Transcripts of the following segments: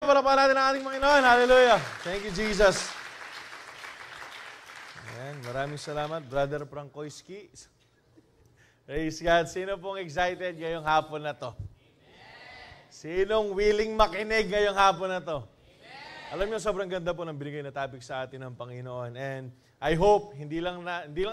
palapakan natin ang ating Panginoon. Hallelujah. Thank you, Jesus. Ayan, maraming salamat, Brother Francoisky. Praise God. Sino pong excited ngayong hapon na to? Sinong willing makinig ngayong hapon na to? Alam niyo, sobrang ganda po ng binigay na topic sa atin ng Panginoon. And I hope, hindi lang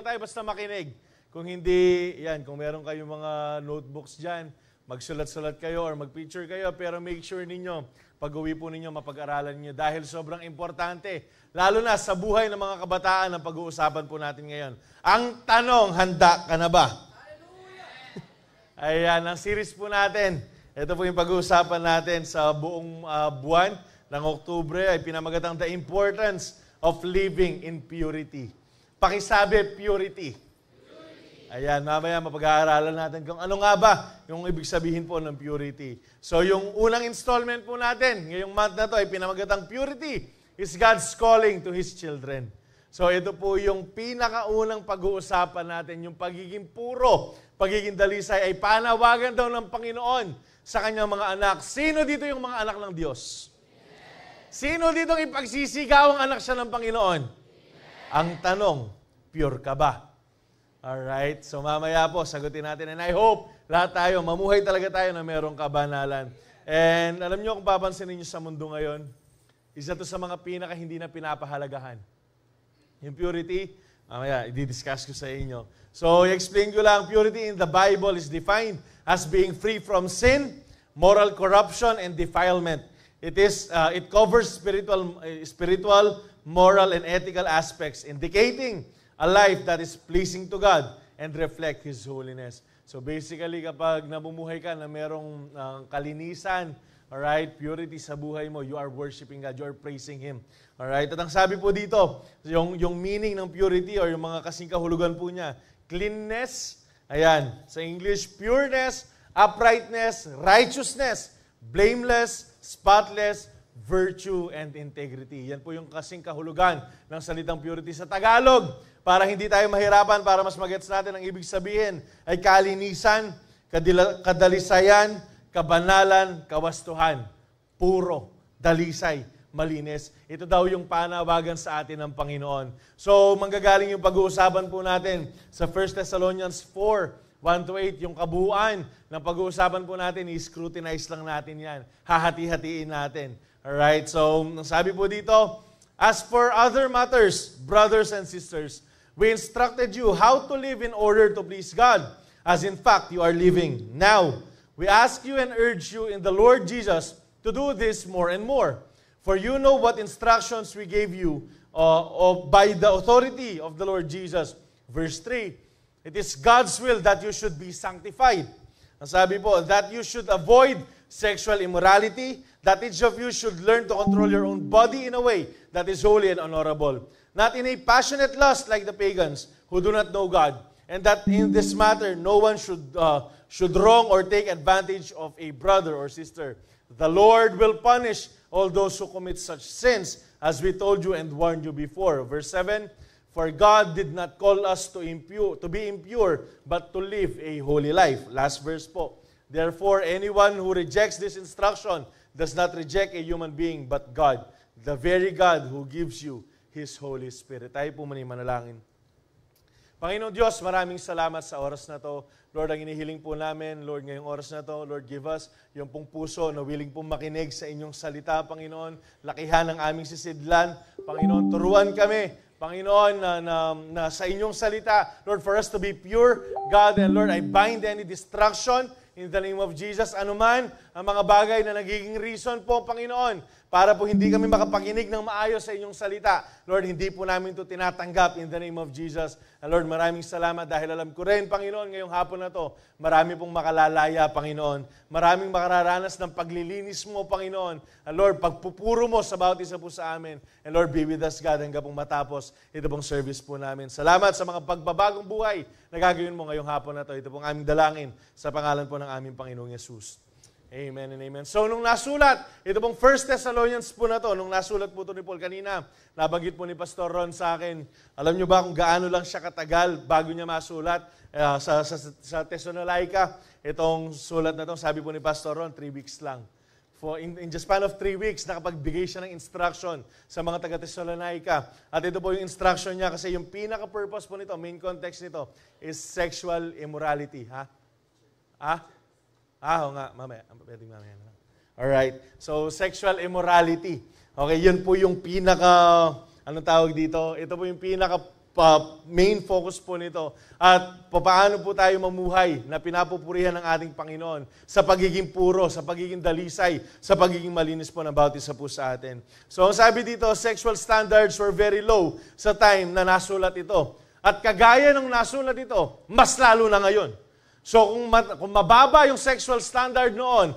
tayo basta makinig. Kung hindi, yan, kung meron kayong mga notebooks dyan, magsulat-sulat kayo or mag-picture kayo, pero make sure ninyo, pag-uwi po ninyo, mapag-aralan niyo dahil sobrang importante, lalo na sa buhay ng mga kabataan ang pag-uusapan po natin ngayon. Ang tanong, handa ka na ba? Ayan, ang series po natin. Ito po yung pag-uusapan natin sa buong buwan ng Oktubre ay pinamagatang The Importance of Living in Purity. Pakisabi, purity. Ayan, mamaya mapag-aaralan natin kung ano nga ba yung ibig sabihin po ng purity. So yung unang installment po natin, ngayong month na to ay pinamagatang Purity is God's calling to His children. So ito po yung pinakaunang pag-uusapan natin, yung pagiging puro, pagiging dalisay ay panawagan daw ng Panginoon sa kanyang mga anak. Sino dito yung mga anak ng Diyos? Sino dito ipagsisigaw ang anak siya ng Panginoon? Ang tanong, pure ka ba? Alright, so mamaya po, sagutin natin. And I hope, lahat tayo, mamuhay talaga tayo na mayroong kabanalan. And alam nyo kung papansinin nyo sa mundo ngayon, isa to sa mga pinaka hindi na pinapahalagahan. Yung purity, mamaya, i-discuss ko sa inyo. So, i-explain ko lang, purity in the Bible is defined as being free from sin, moral corruption, and defilement. It covers spiritual, moral, and ethical aspects, indicating a life that is pleasing to God and reflect His holiness. So basically, kapag namumuhay ka na merong kalinisan, alright, purity sa buhay mo, you are worshiping God, you are praising Him. Alright, at ang sabi po dito, yung meaning ng purity or yung mga kasing kahulugan po niya, cleanness, ayan, sa English, pureness, uprightness, righteousness, blameless, spotless, virtue, and integrity. Yan po yung kasing kahulugan ng salitang purity. Sa Tagalog, para hindi tayo mahirapan, para mas magets natin ang ibig sabihin, ay kalinisan, kadalisayan, kabanalan, kawastuhan, puro, dalisay, malinis. Ito daw yung panawagan sa atin ng Panginoon. So, manggagaling yung pag-uusapan po natin sa 1 Thessalonians 4:1-8, yung kabuuan ng pag-uusapan po natin, i-scrutinize lang natin yan. Hahati-hatiin natin. Alright, so sabi po dito, as for other matters, brothers and sisters, we instructed you how to live in order to please God, as in fact you are living. Now, we ask you and urge you in the Lord Jesus to do this more and more. For you know what instructions we gave you by the authority of the Lord Jesus. Verse 3, it is God's will that you should be sanctified. Ang sabi po, that you should avoid sexual immorality, that each of you should learn to control your own body in a way that is holy and honorable, not in a passionate lust like the pagans who do not know God, and that in this matter no one should wrong or take advantage of a brother or sister. The Lord will punish all those who commit such sins, as we told you and warned you before. Verse 7, for God did not call us to be impure, but to live a holy life. Last verse po. Therefore, anyone who rejects this instruction does not reject a human being, but God, the very God who gives you His Holy Spirit. Tayo po manalangin. Panginoon Diyos, maraming salamat sa oras na to. Lord, ang inihiling po namin, Lord, ngayong oras na to, Lord, give us yung pong puso na willing pong makinig sa inyong salita, Panginoon. Lakihan ang aming sisidlan. Panginoon, turuan kami, Panginoon, na sa inyong salita, Lord, for us to be pure, God, and Lord, I bind any distraction in the name of Jesus. Anuman ang mga bagay na nagiging reason po, Panginoon, para po hindi kami makapakinig ng maayos sa inyong salita. Lord, hindi po namin ito tinatanggap in the name of Jesus. And Lord, maraming salamat dahil alam ko rin, Panginoon, ngayong hapon na to, marami pong makalalaya, Panginoon. Maraming makararanas ng paglilinis mo, Panginoon. And Lord, pagpupuro mo sa bawat isa po sa amin. And Lord, be with us, God, hanggang pong matapos ito pong service po namin. Salamat sa mga pagbabagong buhay na gagawin mo ngayong hapon na to. Ito pong aming dalangin sa pangalan po ng aming Panginoong Yesus. Amen and amen. So, nung nasulat, ito pong 1 Thessalonians po na to, nung nasulat po ito ni Paul kanina, nabanggit po ni Pastor Ron sa akin, alam nyo ba kung gaano lang siya katagal bago niya masulat sa Thessalonica? Itong sulat na to, sabi po ni Pastor Ron, 3 weeks lang. in the span of 3 weeks, nakapagbigay siya ng instruction sa mga taga-Thessalonica. At ito po yung instruction niya kasi yung pinaka-purpose po nito, main context nito, is sexual immorality. Oo nga, mamaya. Alright, so sexual immorality. Okay, yun po yung anong tawag dito? Ito po yung main focus po nito. At paano po tayo mamuhay na pinapupurihan ng ating Panginoon sa pagiging puro, sa pagiging dalisay, sa pagiging malinis po ng bawat isa po sa atin. So ang sabi dito, sexual standards were very low sa time na nasulat ito. At kagaya ng nasulat ito, mas lalo na ngayon. So kung mababa yung sexual standard noon,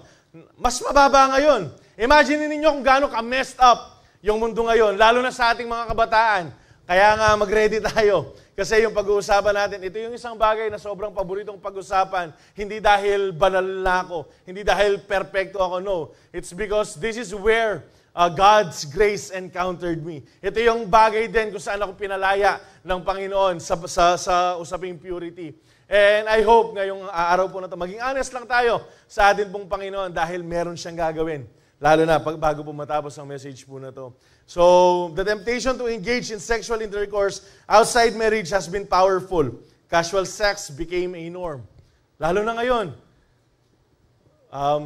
mas mababa ngayon. Imagine ninyo kung gaano ka-messed up yung mundo ngayon, lalo na sa ating mga kabataan. Kaya nga mag-ready tayo. Kasi yung pag-uusapan natin, ito yung isang bagay na sobrang paboritong pag-usapan. Hindi dahil banal na ako. Hindi dahil perfecto ako. No. It's because this is where God's grace encountered me. Ito yung bagay din kung saan ako pinalaya ng Panginoon sa usaping purity. And I hope ngayong araw po na ito, maging honest lang tayo sa atin pong Panginoon dahil meron siyang gagawin. Lalo na bago po matapos ang message po na to. So, the temptation to engage in sexual intercourse outside marriage has been powerful. Casual sex became a norm. Lalo na ngayon.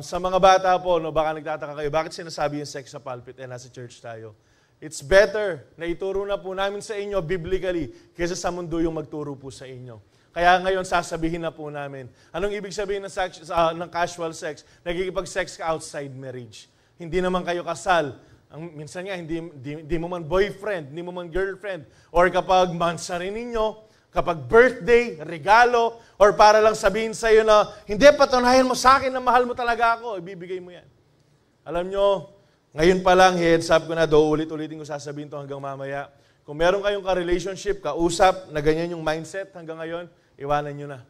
Sa mga bata po, baka nagtataka kayo, bakit sinasabi yung sex sa pulpit nasa church tayo? It's better na ituro na po namin sa inyo biblically kaysa sa mundo yung magturo po sa inyo. Kaya ngayon sasabihin na po namin. Anong ibig sabihin ng casual sex? Nagkikipag-sex ka outside marriage. Hindi naman kayo kasal. Minsan nga, hindi mo man boyfriend, hindi mo man girlfriend. Or kapag mansari ninyo, kapag birthday, regalo, or para lang sabihin sa'yo na, hindi, patunayan mo sa akin na mahal mo talaga ako, ibibigay mo yan. Alam nyo, ngayon pa lang, heads up ko na, ulit-ulitin ko sasabihin to hanggang mamaya. Kung meron kayong ka-relationship, kausap, na ganyan yung mindset hanggang ngayon, iwanan nyo na.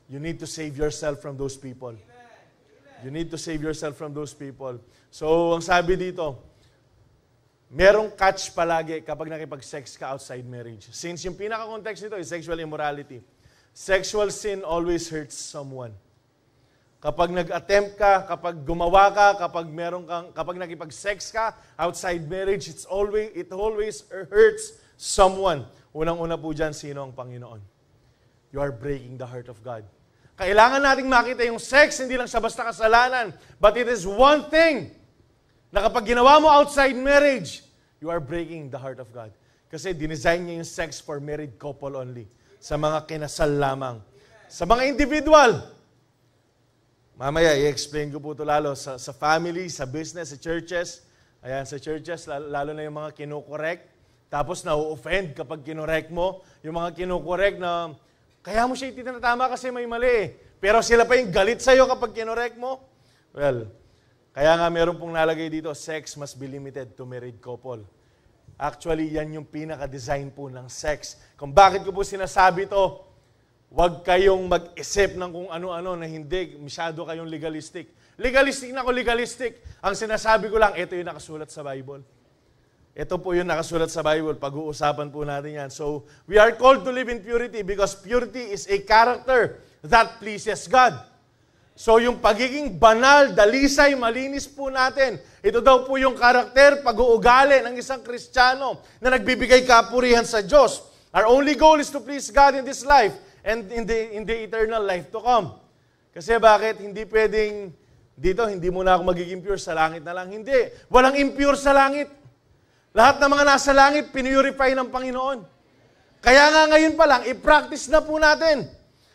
You need to save yourself from those people. You need to save yourself from those people. So, ang sabi dito, merong catch palagi kapag nakipag-sex ka outside marriage. Since yung pinaka-context nito is sexual immorality. Sexual sin always hurts someone. Kapag nag-attempt ka, kapag gumawa ka, kapag nakipag-sex ka outside marriage, it always hurts someone. Unang-una po dyan, sino ang Panginoon? You are breaking the heart of God. Kailangan nating makita yung sex, hindi lang siya basta kasalanan. But it is one thing na kapag ginawa mo outside marriage, you are breaking the heart of God. Kasi dinesign niya yung sex for married couple only. Sa mga kinasal lamang. Sa mga individual, mamaya, i-explain ko po ito lalo. Sa family, sa business, sa churches. Ayan, sa churches, lalo na yung mga kinokorek. Tapos na-offend kapag kinorek mo. Yung mga kinokorek na, kaya mo siya itinatama kasi may mali. Pero sila pa yung galit sa'yo kapag kinorek mo. Well, kaya nga meron pong nalagay dito, sex must be limited to married couple. Actually, yan yung pinaka-design po ng sex. Kung bakit ko po sinasabi to, huwag kayong mag-isip ng kung ano-ano na hindi, masyado kayong legalistic. Legalistic na ako, legalistic. Ang sinasabi ko lang, ito yung nakasulat sa Bible. Ito po yung nakasulat sa Bible. Pag-uusapan po natin yan. So, we are called to live in purity because purity is a character that pleases God. So, yung pagiging banal, dalisay, malinis po natin, ito daw po yung karakter, pag-uugali ng isang Kristiyano na nagbibigay kapurihan sa Diyos. Our only goal is to please God in this life and in the eternal life to come. Kasi bakit? Hindi pwedeng, dito, hindi muna ako magiging pure sa langit na lang. Hindi. Walang impure sa langit. Lahat ng mga nasa langit, pinurify ng Panginoon. Kaya nga ngayon pa lang, i-practice na po natin.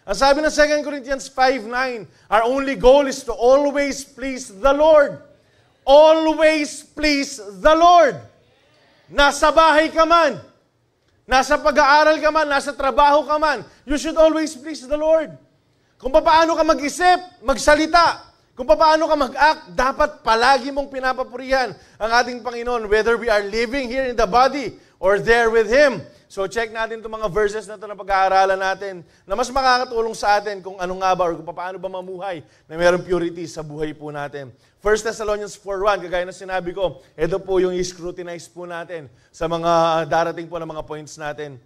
Ang sabi ng 2 Corinthians 5:9, our only goal is to always please the Lord. Always please the Lord. Nasa bahay ka man, nasa pag-aaral ka man, nasa trabaho ka man, you should always please the Lord. Kung paano ka mag-isip, magsalita, kung paano ka mag-act, dapat palagi mong pinapapurihan ang ating Panginoon, whether we are living here in the body or there with Him. So check natin itong mga verses na ito na pag-aaralan natin na mas makakatulong sa atin kung ano nga ba or kung paano ba mamuhay na mayroong purity sa buhay po natin. 1 Thessalonians 4:1, kagaya na sinabi ko, ito po yung i-scrutinize po natin sa mga darating po na mga points natin.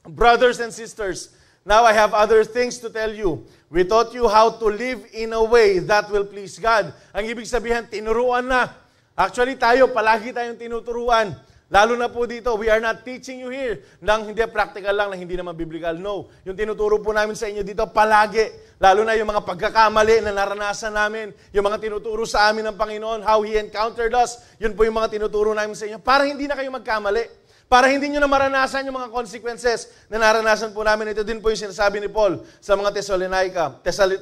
Brothers and sisters, now I have other things to tell you. We taught you how to live in a way that will please God. Ang ibig sabihin, tinuruan na. Actually, palagi tayong tinuturuan. Lalo na po dito, we are not teaching you here nang hindi practical lang, na hindi naman biblical. No. Yung tinuturo po namin sa inyo dito, palagi. Lalo na yung mga pagkakamali na naranasan namin, yung mga tinuturo sa amin ng Panginoon, how He encountered us, yun po yung mga tinuturo namin sa inyo, para hindi na kayo magkamali. Para hindi nyo na maranasan yung mga consequences na naranasan po namin. Ito din po yung sinasabi ni Paul sa mga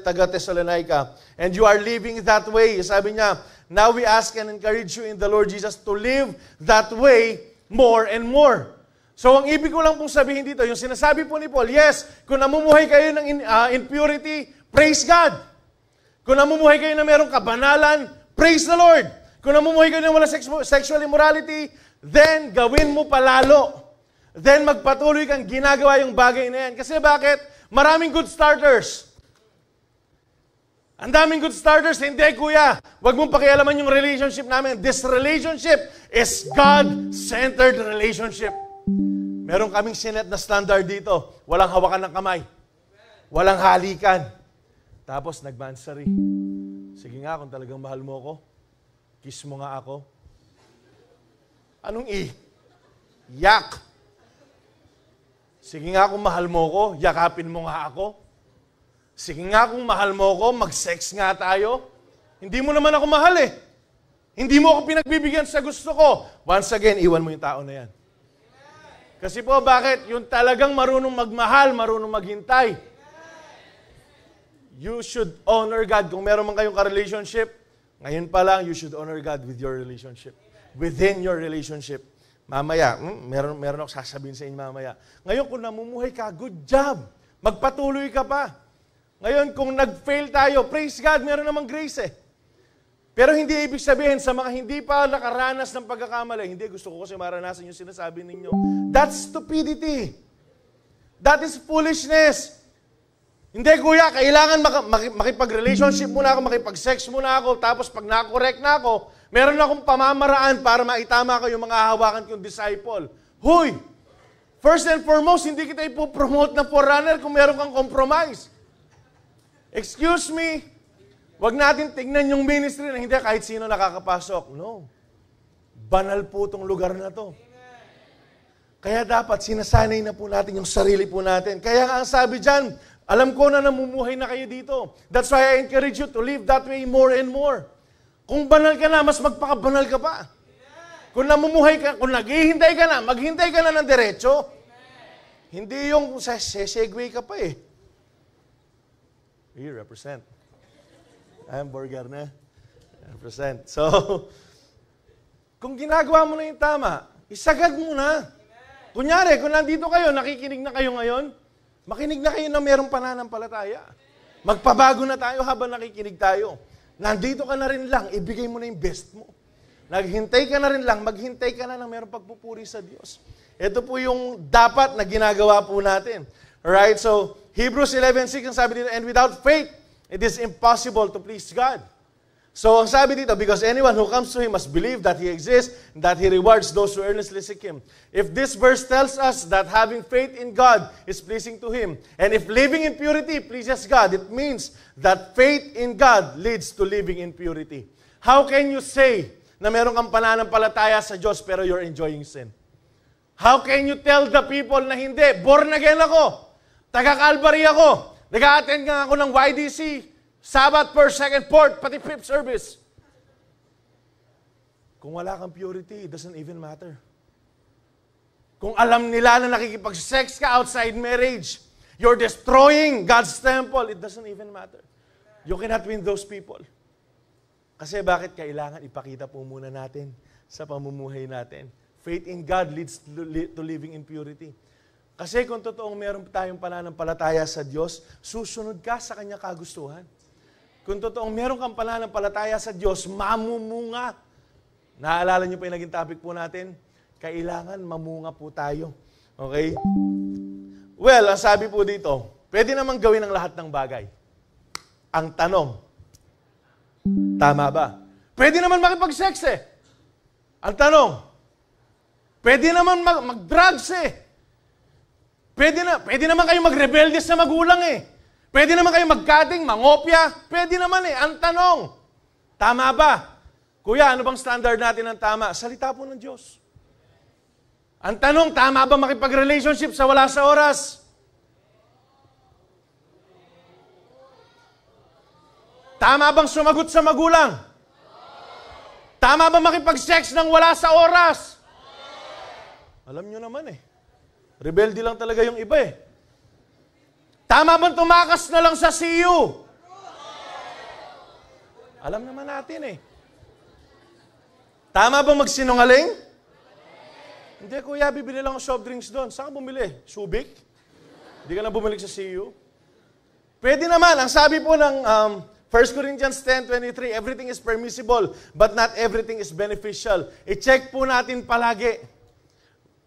taga-Thessalonica. And you are living that way. Sabi niya, now we ask and encourage you in the Lord Jesus to live that way more and more. So ang ibig ko lang pong sabihin dito, yung sinasabi po ni Paul, yes, kung namumuhay kayo ng impurity, praise God. Kung namumuhay kayo na merong kabanalan, praise the Lord. Kung namumuhay kayo ng walang sexual immorality, then gawin mo palalo. Then magpatuloy kang ginagawa yung bagay na yan. Kasi bakit? Maraming good starters. Ang daming good starters. Hindi, kuya. Huwag mong pakialaman yung relationship namin. This relationship is God-centered relationship. Meron kaming sinet na standard dito. Walang hawakan ng kamay. Walang halikan. Tapos nagmansari. Sige nga, kung talagang mahal mo ako, kiss mo nga ako. Anong Yak. Sige nga kung mahal mo ko, yakapin mo nga ako. Sige nga kung mahal mo ko, mag-sex nga tayo. Hindi mo naman ako mahal eh. Hindi mo ako pinagbibigyan sa gusto ko. Once again, iwan mo yung tao na yan. Kasi po, bakit? Yung talagang marunong magmahal, marunong maghintay. You should honor God. Kung meron man kayong ka-relationship, ngayon pa lang, you should honor God with your relationship. Within your relationship. Mamaya, meron ako sasabihin sa inyo mamaya. Ngayon, kung namumuhay ka, good job. Magpatuloy ka pa. Ngayon, kung nag-fail tayo, praise God, meron namang grace eh. Pero hindi ibig sabihin, sa mga hindi pa nakaranas ng pagkakamali, hindi, gusto ko kasi maranasan yung sinasabi ninyo. That's stupidity. That is foolishness. Hindi, kuya, kailangan makipag-relationship muna ako, makipag-sex muna ako, tapos pag na-correct na ako, meron akong pamamaraan para maitama ko yung mga hawakan kong disciple. Huy! First and foremost, hindi kita ipopromote na forerunner kung meron kang compromise. Excuse me, wag natin tignan yung ministry na hindi kahit sino nakakapasok. No. Banal po itong lugar na to. Kaya dapat sinasanay na po natin yung sarili po natin. Kaya nga ang sabi dyan, alam ko na namumuhay na kayo dito. That's why I encourage you to live that way more and more. Kung banal ka na, mas magpakabanal ka pa. Kung namumuhay ka, kung naghihintay ka na, maghintay ka na ng diretso. Hindi yung segue ka pa eh. You represent. I'm burger na. Represent. So, kung ginagawa mo na yung tama, isagad mo na. Kunyari, kung nandito kayo, nakikinig na kayo ngayon, makinig na kayo na mayroong pananampalataya. Magpabago na tayo habang nakikinig tayo. Nandito ka na rin lang, ibigay mo na yung best mo. Naghintay ka na rin lang, maghintay ka na ng mayroong pagpupuri sa Diyos. Ito po yung dapat na ginagawa po natin. Alright, so Hebrews 11:6 ang sabi dito, and without faith, it is impossible to please God. So, ang sabi dito, because anyone who comes to Him must believe that He exists, and that He rewards those who earnestly seek Him. If this verse tells us that having faith in God is pleasing to Him, and if living in purity pleases God, it means that faith in God leads to living in purity. How can you say na meron kang pananampalataya sa Diyos pero you're enjoying sin? How can you tell the people na hindi, born again ako, taga-Calvary ako, nag-a-attend nga ako ng YDC, Sabbath, first, second, fourth, pati fifth service. Kung wala kang purity, it doesn't even matter. Kung alam nila na nakikipag-sex ka outside marriage, you're destroying God's temple, it doesn't even matter. You cannot win those people. Kasi bakit kailangan ipakita po muna natin sa pamumuhay natin? Faith in God leads to living in purity. Kasi kung totoong meron tayong pananampalataya sa Diyos, susunod ka sa Kanyang kagustuhan. Kung totoong meron kang pananampalataya sa Diyos, mamumunga. Naalala niyo pa yung naging topic po natin? Kailangan mamunga po tayo. Okay? Well, ang sabi po dito, pwede naman gawin ang lahat ng bagay. Ang tanong, tama ba? Pwede naman makipag-sex eh. Ang tanong, pwede naman mag-drugs eh. Pwede naman kayo mag-rebelde sa magulang eh. Pwede naman kayo magkading, mangopya. Pwede naman eh. Ang tanong, tama ba? Kuya, ano bang standard natin ng tama? Salita po ng Diyos. Ang tanong, tama ba makipag-relationship sa wala sa oras? Tama bang sumagot sa magulang? Tama ba makipag-sex ng wala sa oras? Alam nyo naman eh. Rebelde lang talaga yung iba eh. Tama bang tumakas na lang sa CU? Alam naman natin eh. Tama bang magsinungaling? Hindi, kuya, bibili lang ng soft drinks doon. Saan ka bumili? Subic? Hindi ka na bumalik sa CU? Pwede naman. Ang sabi po ng 1 Corinthians 10:23, everything is permissible, but not everything is beneficial. I-check po natin palagi.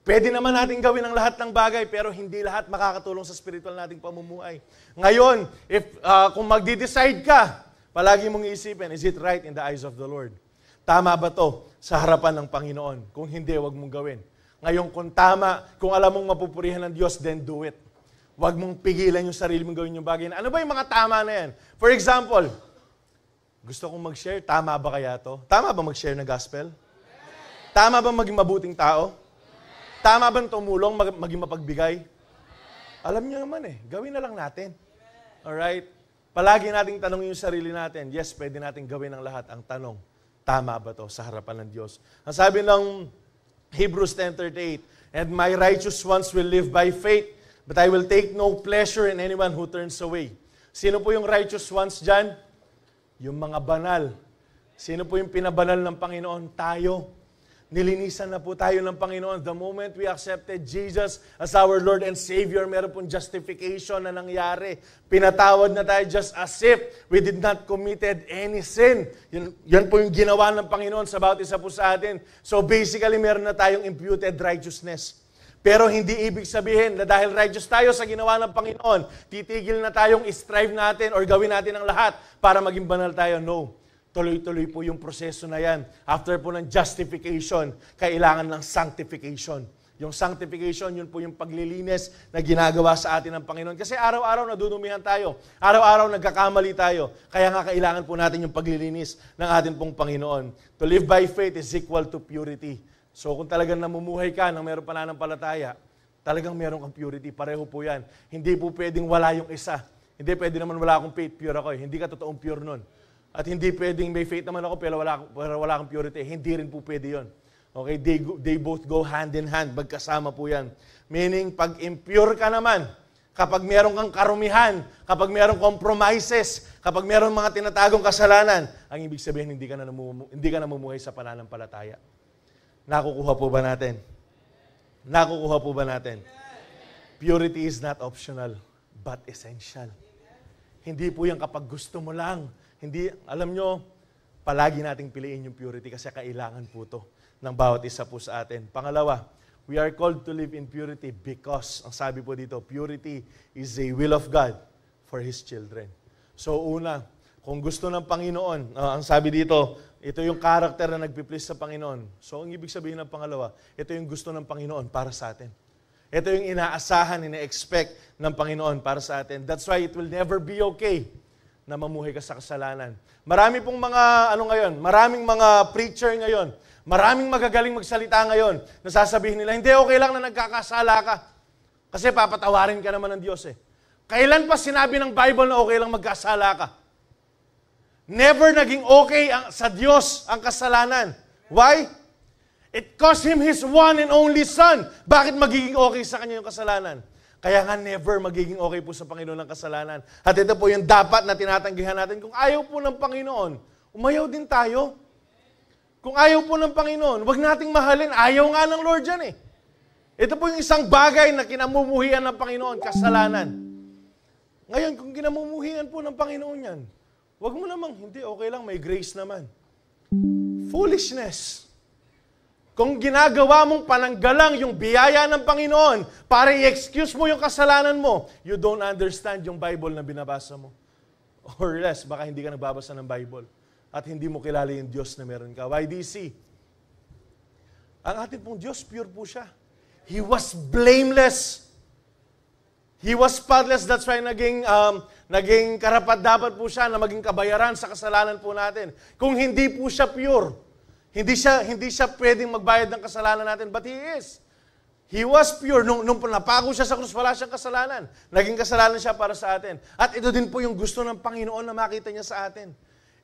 Pwede naman natin gawin ang lahat ng bagay, pero hindi lahat makakatulong sa spiritual nating pamumuhay. Ngayon, kung magdi-decide ka, palagi mong iisipin, is it right in the eyes of the Lord? Tama ba to sa harapan ng Panginoon? Kung hindi, wag mong gawin. Ngayon, kung tama, kung alam mong mapupurihan ng Diyos, then do it. Huwag mong pigilan yung sarili mong gawin yung bagay. Ano ba yung mga tama na yan? For example, gusto kong mag-share, tama ba kaya to? Tama ba mag-share ng gospel? Tama ba maging mabuting tao? Tama ba tumulong, maging mapagbigay? Alam niyo naman eh, gawin na lang natin. Alright? Palagi nating tanongin yung sarili natin, yes, pwede nating gawin ang lahat. Ang tanong, tama ba to sa harapan ng Diyos? Ang sabi ng Hebrews 10:38, and my righteous ones will live by faith, but I will take no pleasure in anyone who turns away. Sino po yung righteous ones dyan? Yung mga banal. Sino po yung pinabanal ng Panginoon? Tayo. Nilinisan na po tayo ng Panginoon. The moment we accepted Jesus as our Lord and Savior, meron pong justification na nangyari. Pinatawad na tayo just as if we did not committed any sin. Yan po yung ginawa ng Panginoon sa bawat isa po sa atin. So basically, meron na tayong imputed righteousness. Pero hindi ibig sabihin na dahil righteous tayo sa ginawa ng Panginoon, titigil na tayong strive natin or gawin natin ang lahat para maging banal tayo. No. Tuloy-tuloy po yung proseso na yan. After po ng justification, kailangan ng sanctification. Yung sanctification, yun po yung paglilinis na ginagawa sa atin ng Panginoon. Kasi araw-araw nadudumihan tayo. Araw-araw nagkakamali tayo. Kaya nga kailangan po natin yung paglilinis ng ating pong Panginoon. To live by faith is equal to purity. So kung talagang namumuhay ka nang meron pananampalataya, talagang meron kang purity. Pareho po yan. Hindi po pwedeng wala yung isa. Hindi pwede naman wala akong faith, pure ako. Hindi ka totoong pure nun. At hindi pwedeng may faith naman ako pero wala akong purity. Hindi rin po pwede yun. Okay? They both go hand in hand. Magkasama po yan. Meaning, pag impure ka naman, kapag meron kang karumihan, kapag meron compromises, kapag meron mga tinatagong kasalanan, ang ibig sabihin, hindi ka namumuhay sa pananampalataya. Nakukuha po ba natin? Nakukuha po ba natin? Purity is not optional, but essential. Hindi po yan kapag gusto mo lang. Hindi, alam nyo, palagi nating piliin yung purity kasi kailangan po to ng bawat isa po sa atin. Pangalawa, we are called to live in purity because, ang sabi po dito, purity is a will of God for His children. So una, kung gusto ng Panginoon, ang sabi dito, ito yung character na nagpiplease sa Panginoon. So, ang ibig sabihin ng pangalawa, ito yung gusto ng Panginoon para sa atin. Ito yung inaasahan, ina-expect ng Panginoon para sa atin. That's why it will never be okay na mamuhay ka sa kasalanan. Marami pong maraming mga preacher ngayon, maraming magagaling magsalita ngayon, nasasabihin nila, hindi, okay lang na nagkakasala ka. Kasi papatawarin ka naman ng Diyos eh. Kailan pa sinabi ng Bible na okay lang magkasala ka? Never naging okay sa Diyos ang kasalanan. Why? It cost Him His one and only Son. Bakit magiging okay sa Kanya yung kasalanan? Kaya nga never magiging okay po sa Panginoon ang kasalanan. At ito po yung dapat na tinatanggihan natin. Kung ayaw po ng Panginoon, umayaw din tayo. Kung ayaw po ng Panginoon, wag nating mahalin. Ayaw nga ng Lord yan eh. Ito po yung isang bagay na kinamumuhian ng Panginoon, kasalanan. Ngayon, kung kinamumuhian po ng Panginoon yan, wag mo namang, hindi, okay lang, may grace naman. Foolishness. Kung ginagawa mong pananggalang yung biyaya ng Panginoon para i-excuse mo yung kasalanan mo, you don't understand yung Bible na binabasa mo. Or less, baka hindi ka nagbabasa ng Bible at hindi mo kilala yung Diyos na meron ka. YDC. Ang ating pong Diyos, pure po siya. He was blameless. He was spotless, that's why naging karapat-dapat po siya na maging kabayaran sa kasalanan po natin. Kung hindi po siya pure, hindi siya pwedeng magbayad ng kasalanan natin, but He is. He was pure. Nung napako siya sa krus, wala siyang kasalanan. Naging kasalanan siya para sa atin. At ito din po yung gusto ng Panginoon na makita niya sa atin.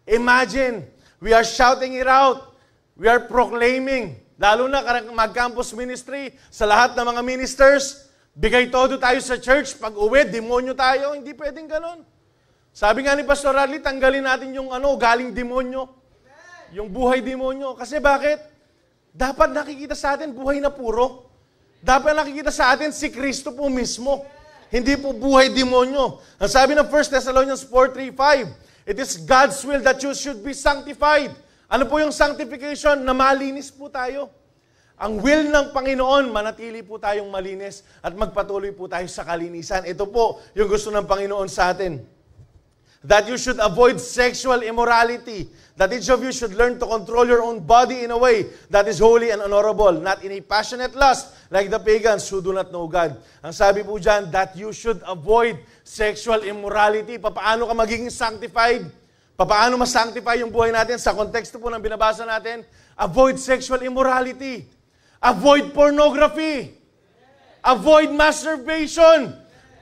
Imagine, we are shouting it out. We are proclaiming. Lalo na mag-campus ministry, sa lahat ng mga ministers, bigay todo tayo sa church, pag uwi, demonyo tayo. Hindi pwedeng ganon. Sabi nga ni Pastor Radley, tanggalin natin yung galing demonyo. Yung buhay demonyo. Kasi bakit? Dapat nakikita sa atin buhay na puro. Dapat nakikita sa atin si Kristo po mismo. Hindi po buhay demonyo. Ang sabi ng 1 Thessalonians 4:3-5, it is God's will that you should be sanctified. Ano po yung sanctification? Na malinis po tayo. Ang will ng Panginoon, manatili po tayong malinis at magpatuloy po tayo sa kalinisan. Ito po yung gusto ng Panginoon sa atin. That you should avoid sexual immorality. That each of you should learn to control your own body in a way that is holy and honorable, not in a passionate lust like the pagans who do not know God. Ang sabi po dyan, that you should avoid sexual immorality. Paano ka magiging sanctified? Paano ma-sanctify yung buhay natin? Sa konteksto po ng binabasa natin, avoid sexual immorality. Avoid pornography. Avoid masturbation.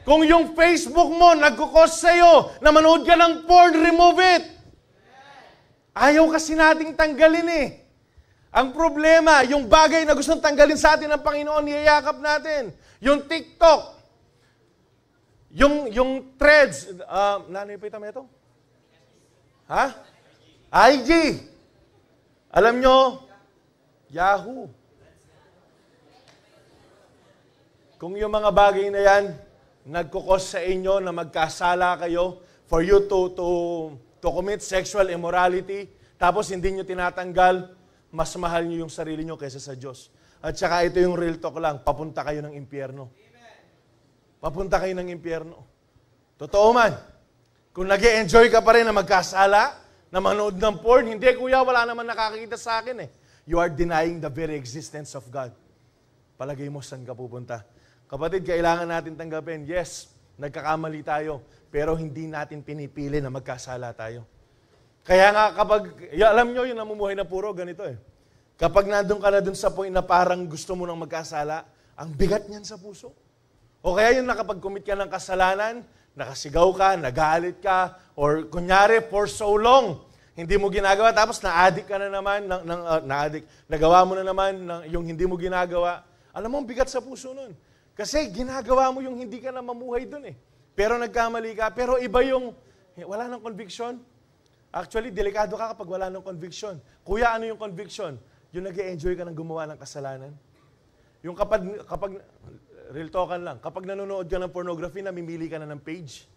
Kung yung Facebook mo nagkukos sa'yo na manood ka ng porn, remove it. Ayaw kasi nating tanggalin eh. Ang problema, yung bagay na gustong tanggalin sa atin ng Panginoon, niyayakap natin. Yung TikTok, yung threads, nanipita mo ito? Ha? IG. Alam nyo, Yahoo. Kung yung mga bagay na yan, nagkukos sa inyo na magkasala kayo for you to commit sexual immorality, tapos hindi nyo tinatanggal, mas mahal nyo yung sarili nyo kaysa sa Diyos. At saka ito yung real talk lang, papunta kayo ng impyerno. Papunta kayo ng impyerno. Totoo man. Kung nag-e-enjoy ka pa rin na magkasala, na manood ng porn, hindi kuya, wala naman nakakakita sa akin eh. You are denying the very existence of God. Palagay mo, saan ka pupunta? Kapatid, kailangan natin tanggapin, yes, nagkakamali tayo, pero hindi natin pinipili na magkasala tayo. Kaya nga alam nyo, yung namumuhay na puro, ganito eh. Kapag nandun ka na dun sa point na parang gusto mo nang magkasala, ang bigat niyan sa puso. O kaya yung nakapag-commit ka ng kasalanan, nakasigaw ka, nagalit ka, or kunyari, for so long, hindi mo ginagawa, tapos na-addict ka na naman, nagawa mo na naman yung hindi mo ginagawa. Alam mo, ang bigat sa puso nun. Kasi ginagawa mo yung hindi ka na mamuhay dun eh. Pero nagkamali ka. Pero iba yung wala ng conviction. Actually, delikado ka kapag wala ng conviction. Kuya, ano yung conviction? Yung nag-e-enjoy ka ng gumawa ng kasalanan. Yung kapag real talkan lang, kapag nanonood ka ng pornography, namimili ka na ng page.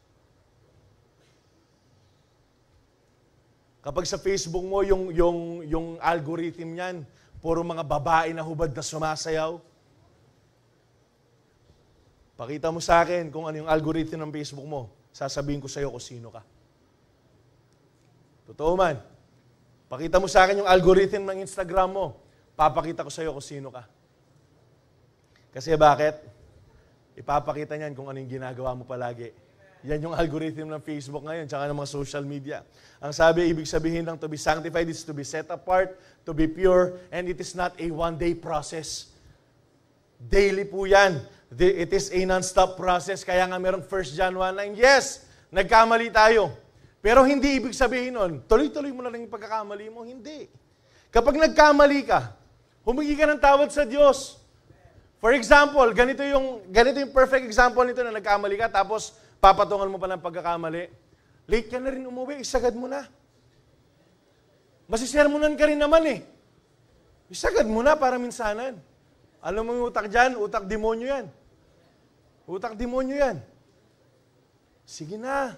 Kapag sa Facebook mo, yung algorithm niyan, puro mga babae na hubad na sumasayaw, pakita mo sa akin kung ano yung algorithm ng Facebook mo. Sasabihin ko sa iyo kung sino ka. Totoo man. Pakita mo sa akin yung algorithm ng Instagram mo. Papakita ko sa iyo kung sino ka. Kasi bakit? Ipapakita niyan kung ano yung ginagawa mo palagi. Yan yung algorithm ng Facebook ngayon, tsaka ng mga social media. Ang sabi, ibig sabihin ng to be sanctified is to be set apart, to be pure, and it is not a one-day process. Daily po yan. It is a non-stop process. Kaya nga merong 1 John 1:9. Yes, nagkamali tayo. Pero hindi ibig sabihin nun, tuloy-tuloy mo na lang yung pagkakamali mo. Hindi. Kapag nagkamali ka, humingi ka ng tawad sa Diyos. For example, ganito yung perfect example nito na nagkamali ka, tapos papatungan mo pa ng pagkakamali. Late ka na rin umuwi, isagad mo na. Masisermonan ka rin naman eh. Isagad mo na para minsanan. Alam mo yung utak dyan? Utak demonyo yan. Utak demonyo yan. Sige na.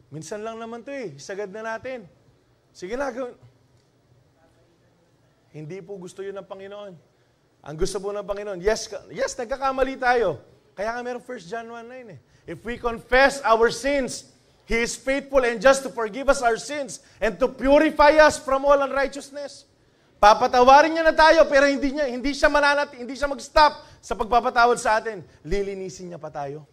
Minsan lang naman to eh. Isagad na natin. Sige na. Hindi po gusto yun ng Panginoon. Ang gusto po ng Panginoon, yes, nagkakamali tayo. Kaya nga meron 1 John 1:9 eh. If we confess our sins, He is faithful and just to forgive us our sins and to purify us from all unrighteousness. Papatawarin niya na tayo, pero hindi siya mag-stop sa pagpapatawad sa atin. Lilinisin niya pa tayo.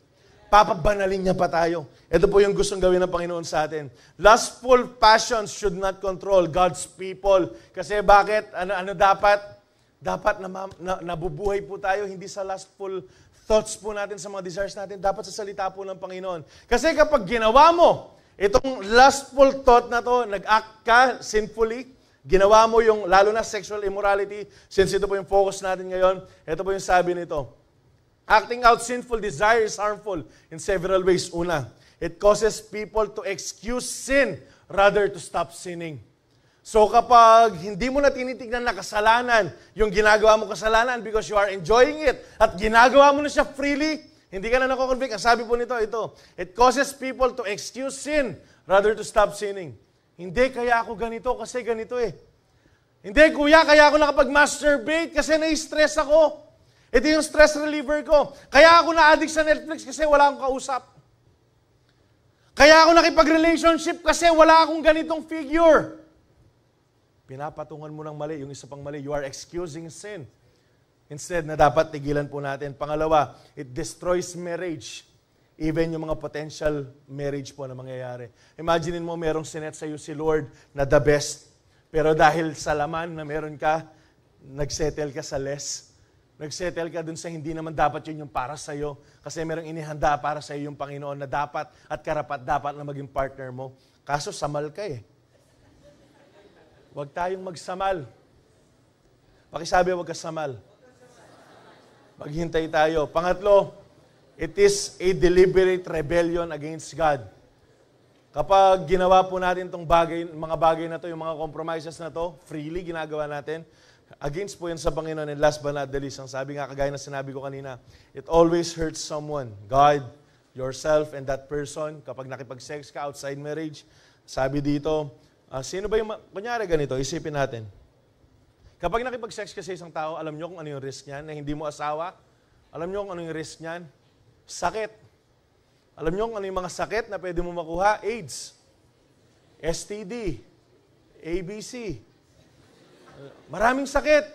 Papabanalin niya pa tayo. Ito po yung gustong gawin ng Panginoon sa atin. Lustful passions should not control God's people. Kasi bakit? Ano dapat? Dapat nabubuhay po tayo, hindi sa lustful thoughts po natin, sa mga desires natin. Dapat sa salita po ng Panginoon. Kasi kapag ginawa mo, itong lustful thought na to, nag-act ka sinfully, ginawa mo yung, lalo na sexual immorality, since ito po yung focus natin ngayon, ito po yung sabi nito. Acting out sinful desire is harmful in several ways. Una, it causes people to excuse sin rather to stop sinning. So kapag hindi mo na tinitignan na kasalanan, yung ginagawa mo kasalanan because you are enjoying it, at ginagawa mo na siya freely, hindi ka na nako-convict. Ang sabi po nito, it causes people to excuse sin rather to stop sinning. Hindi, kaya ako ganito kasi ganito eh. Hindi, kuya, kaya ako nakapag-masturbate kasi na-stress ako. Ito yung stress reliever ko. Kaya ako na-addict sa Netflix kasi wala akong kausap. Kaya ako nakipag-relationship kasi wala akong ganitong figure. Pinapatungan mo ng mali, yung isa pang mali, you are excusing sin. Instead na dapat tigilan po natin. Pangalawa, it destroys marriage. Even yung mga potential marriage po na mangyayari. Imagine mo, merong sinet sa iyo si Lord na the best. Pero dahil sa laman na meron ka, nagsettle ka sa less. Nagsettle ka dun sa hindi naman dapat yun yung para sa iyo. Kasi merong inihanda para sa iyo yung Panginoon na dapat at karapat dapat na maging partner mo. Kaso samal ka eh. Huwag tayong magsamal. Pakisabi, huwag kasamal. Maghintay tayo. Pangatlo, it is a deliberate rebellion against God. Kapag ginawa po natin itong mga bagay na to, yung mga compromises na to, freely ginagawa natin, against po yan sa Panginoon. And last but not the least, ang sabi nga, kagaya na sinabi ko kanina, it always hurts someone. God, yourself, and that person. Kapag nakipag-sex ka outside marriage, sabi dito, sino ba yung, kunyari ganito, isipin natin. Kapag nakipag-sex ka sa isang tao, alam nyo kung ano yung risk niyan, na hindi mo asawa? Alam nyo kung ano yung risk niyan? Sakit. Alam nyo kung ano yung mga sakit na pwede mo makuha? AIDS, STD, ABC. Maraming sakit.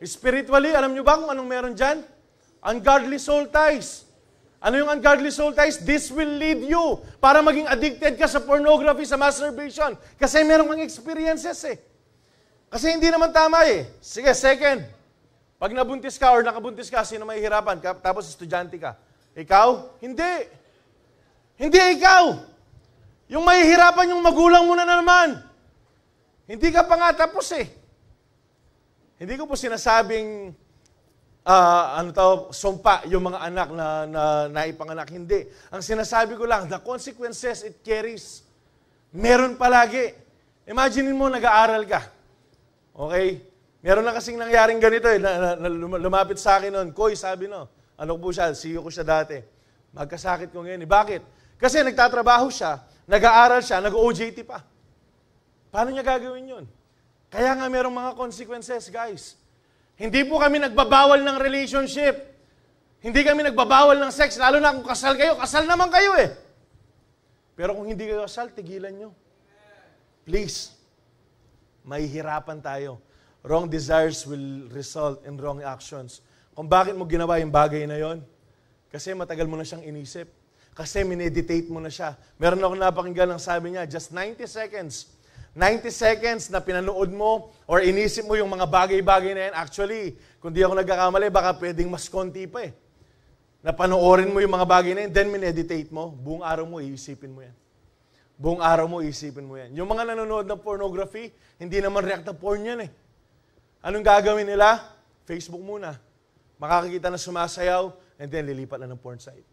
Spiritually, alam nyo ba kung anong meron dyan? Ungodly soul ties. Ano yung ungodly soul ties? This will lead you para maging addicted ka sa pornography, sa masturbation. Kasi meron kang experiences eh. Kasi hindi naman tama eh. Sige, second. Pag nabuntis ka or nakabuntis ka, sino may hirapan? Tapos estudyante ka. Ikaw? Hindi. Hindi ikaw. Yung mahihirapan yung magulang mo na naman. Hindi ka pa nga tapos eh. Hindi ko po sinasabing sumpa yung mga anak na naipanganak. Hindi. Ang sinasabi ko lang, the consequences it carries. Meron palagi. Imagine mo, nag-aaral ka. Okay? Meron na kasing nangyaring ganito eh, lumapit sa akin noon. Koy, sabi no, ano po siya, CEO ko siya dati. Magkasakit ko ngayon. Bakit? Kasi nagtatrabaho siya, nag-aaral siya, nag-OJT pa. Paano niya gagawin yun? Kaya nga merong mga consequences, guys. Hindi po kami nagbabawal ng relationship. Hindi kami nagbabawal ng sex. Lalo na kung kasal kayo, kasal naman kayo eh. Pero kung hindi kayo kasal, tigilan nyo. Please. Mahihirapan tayo. Wrong desires will result in wrong actions. Kung bakit mo ginawa yung bagay na yon? Kasi matagal mo na siyang inisip. Kasi mineditate mo na siya. Meron akong napakinggan ng sabi niya, just 90 seconds. 90 seconds na pinanood mo or inisip mo yung mga bagay-bagay na yan. Actually, kung di ako nagkakamali, baka pwedeng mas konti pa eh. Napanoorin mo yung mga bagay na yan, then mineditate mo, buong araw mo, iisipin mo yan. Buong araw mo, iisipin mo yan. Yung mga nanonood ng pornography, hindi naman react na porn yan eh. Anong gagawin nila? Facebook muna. Makakakita na sumasayaw, and then lilipat na ng porn site.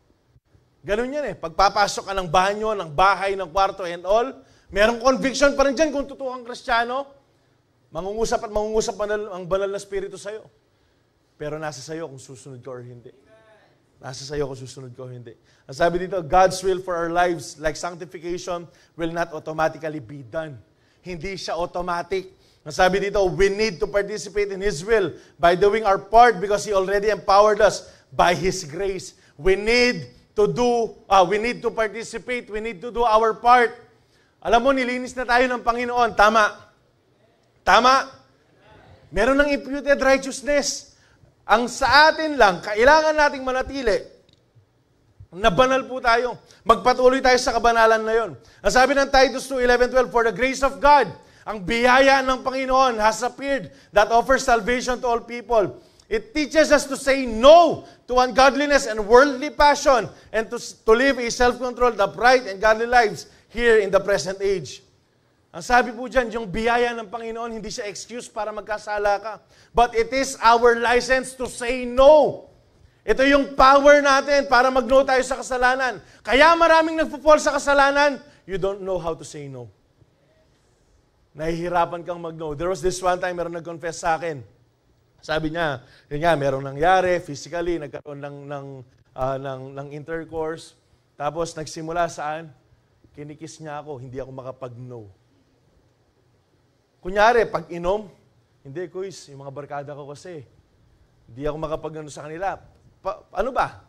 Ganun yan eh. Pagpapasok ka ng banyo, ng bahay, ng kwarto, and all, merong conviction pa rin dyan kung totoo kang Kristiyano. Mangungusap ang banal na spirito sa'yo. Pero nasa sa'yo kung susunod ka or hindi. Nasa sa'yo kung susunod ka or hindi. Ang sabi dito, God's will for our lives, like sanctification, will not automatically be done. Hindi siya automatic. Ang sabi dito, we need to participate in His will by doing our part because He already empowered us by His grace. We need to participate. We need to do our part. Alam mo, nilinis na tayo ng Panginoon. Tama. Tama. Meron ng imputed righteousness. Ang sa atin lang, kailangan nating manatili na banal po tayo. Magpatuloy tayo sa kabanalan na yon. Ang sabi ng Titus 2:11-12, for the grace of God, ang biyaya ng Panginoon has appeared that offers salvation to all people. It teaches us to say no to ungodliness and worldly passion and to live a self-controlled, upright, and godly lives here in the present age. Ang sabi po dyan, yung biyaya ng Panginoon, hindi siya excuse para magkasala ka. But it is our license to say no. Ito yung power natin para mag-no tayo sa kasalanan. Kaya maraming nagpo-fall sa kasalanan, you don't know how to say no. Nahihirapan kang mag-no. There was this one time, meron nag-confess sa akin. Sabi niya, yun nga, merong nangyari, physically, nagkaroon ng intercourse. Tapos nagsimula saan? Kinikis niya ako, hindi ako makapag-no. Kunyari, pag inom, hindi, kuis, yung mga barkada ko kasi, hindi ako makapag-no sa kanila. Ano ba?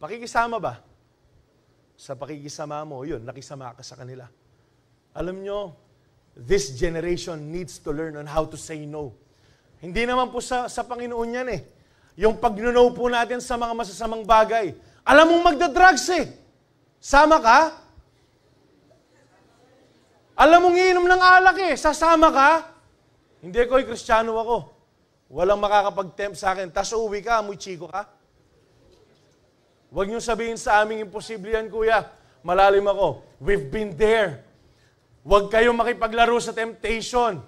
Pakikisama ba? Sa pakikisama mo, yun, nakisama ka sa kanila. Alam nyo, this generation needs to learn on how to say no. Hindi naman po sa Panginoon yan eh. Yung pag-no po natin sa mga masasamang bagay. Alam mong magda-drugs eh. Sama ka? Alam mong iinom ng alak eh. Sasama ka? Hindi ko, Kristiyano ako. Walang makakapag-tempt sa akin. Tas uwi ka, amoy chiko ka. Huwag niyong sabihin sa aming imposible yan, kuya. Malalim ako. We've been there. Huwag kayong makipaglaro sa temptation.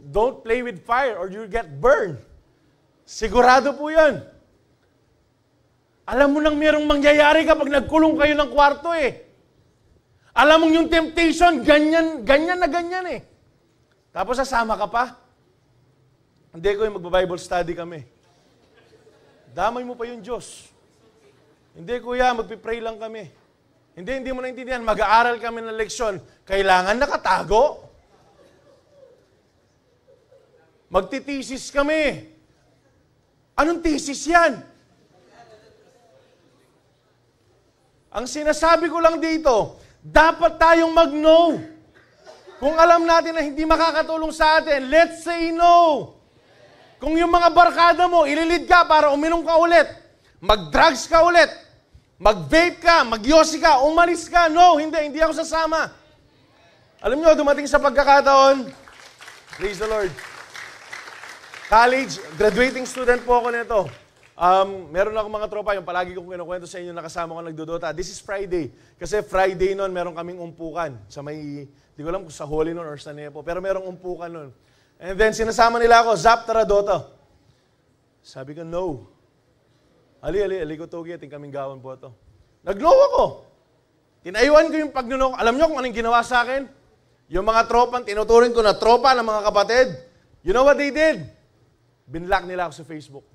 Don't play with fire or you'll get burned. Sigurado po yan. Alam mo nang merong mangyayari kapag nagkulong kayo ng kwarto eh. Alam mo yung temptation, ganyan na ganyan eh. Tapos sasama ka pa. Hindi ko yung magba-Bible study kami. Damay mo pa yung Diyos. Hindi kuya, magpipray lang kami. Hindi mo naintindihan. Mag-aaral kami ng leksyon. Kailangan nakatago. Magtitisis kami. Anong thesis yan? Ang sinasabi ko lang dito, dapat tayong mag-no. Kung alam natin na hindi makakatulong sa atin, let's say no. Kung yung mga barkada mo, ililid ka para uminom ka ulit, mag-drugs ka ulit, mag-vape ka, mag-yosi ka, umalis ka, no, hindi ako sasama. Alam nyo, dumating sa pagkakataon, praise the Lord. College, graduating student po ako nito. Meron akong mga tropa, yung palagi kong kinukwento sa inyo, nakasama ko nagdodota. This is Friday. Kasi Friday noon, meron kaming umpukan. Sa may, di ko alam kung sa Holy noon or sa Nepo, pero merong umpukan noon. And then, sinasama nila ako, Zap, tara, Dota. Sabi ko, no. Ali ko, Togi, ating kaming gawan po ito. Nag-no ako. Tinayuan ko yung pag-no. Alam nyo kung anong ginawa sa akin? Yung mga tropang, tinuturing ko na tropa ng mga kapatid. You know what they did? Binlock nila ako sa Facebook.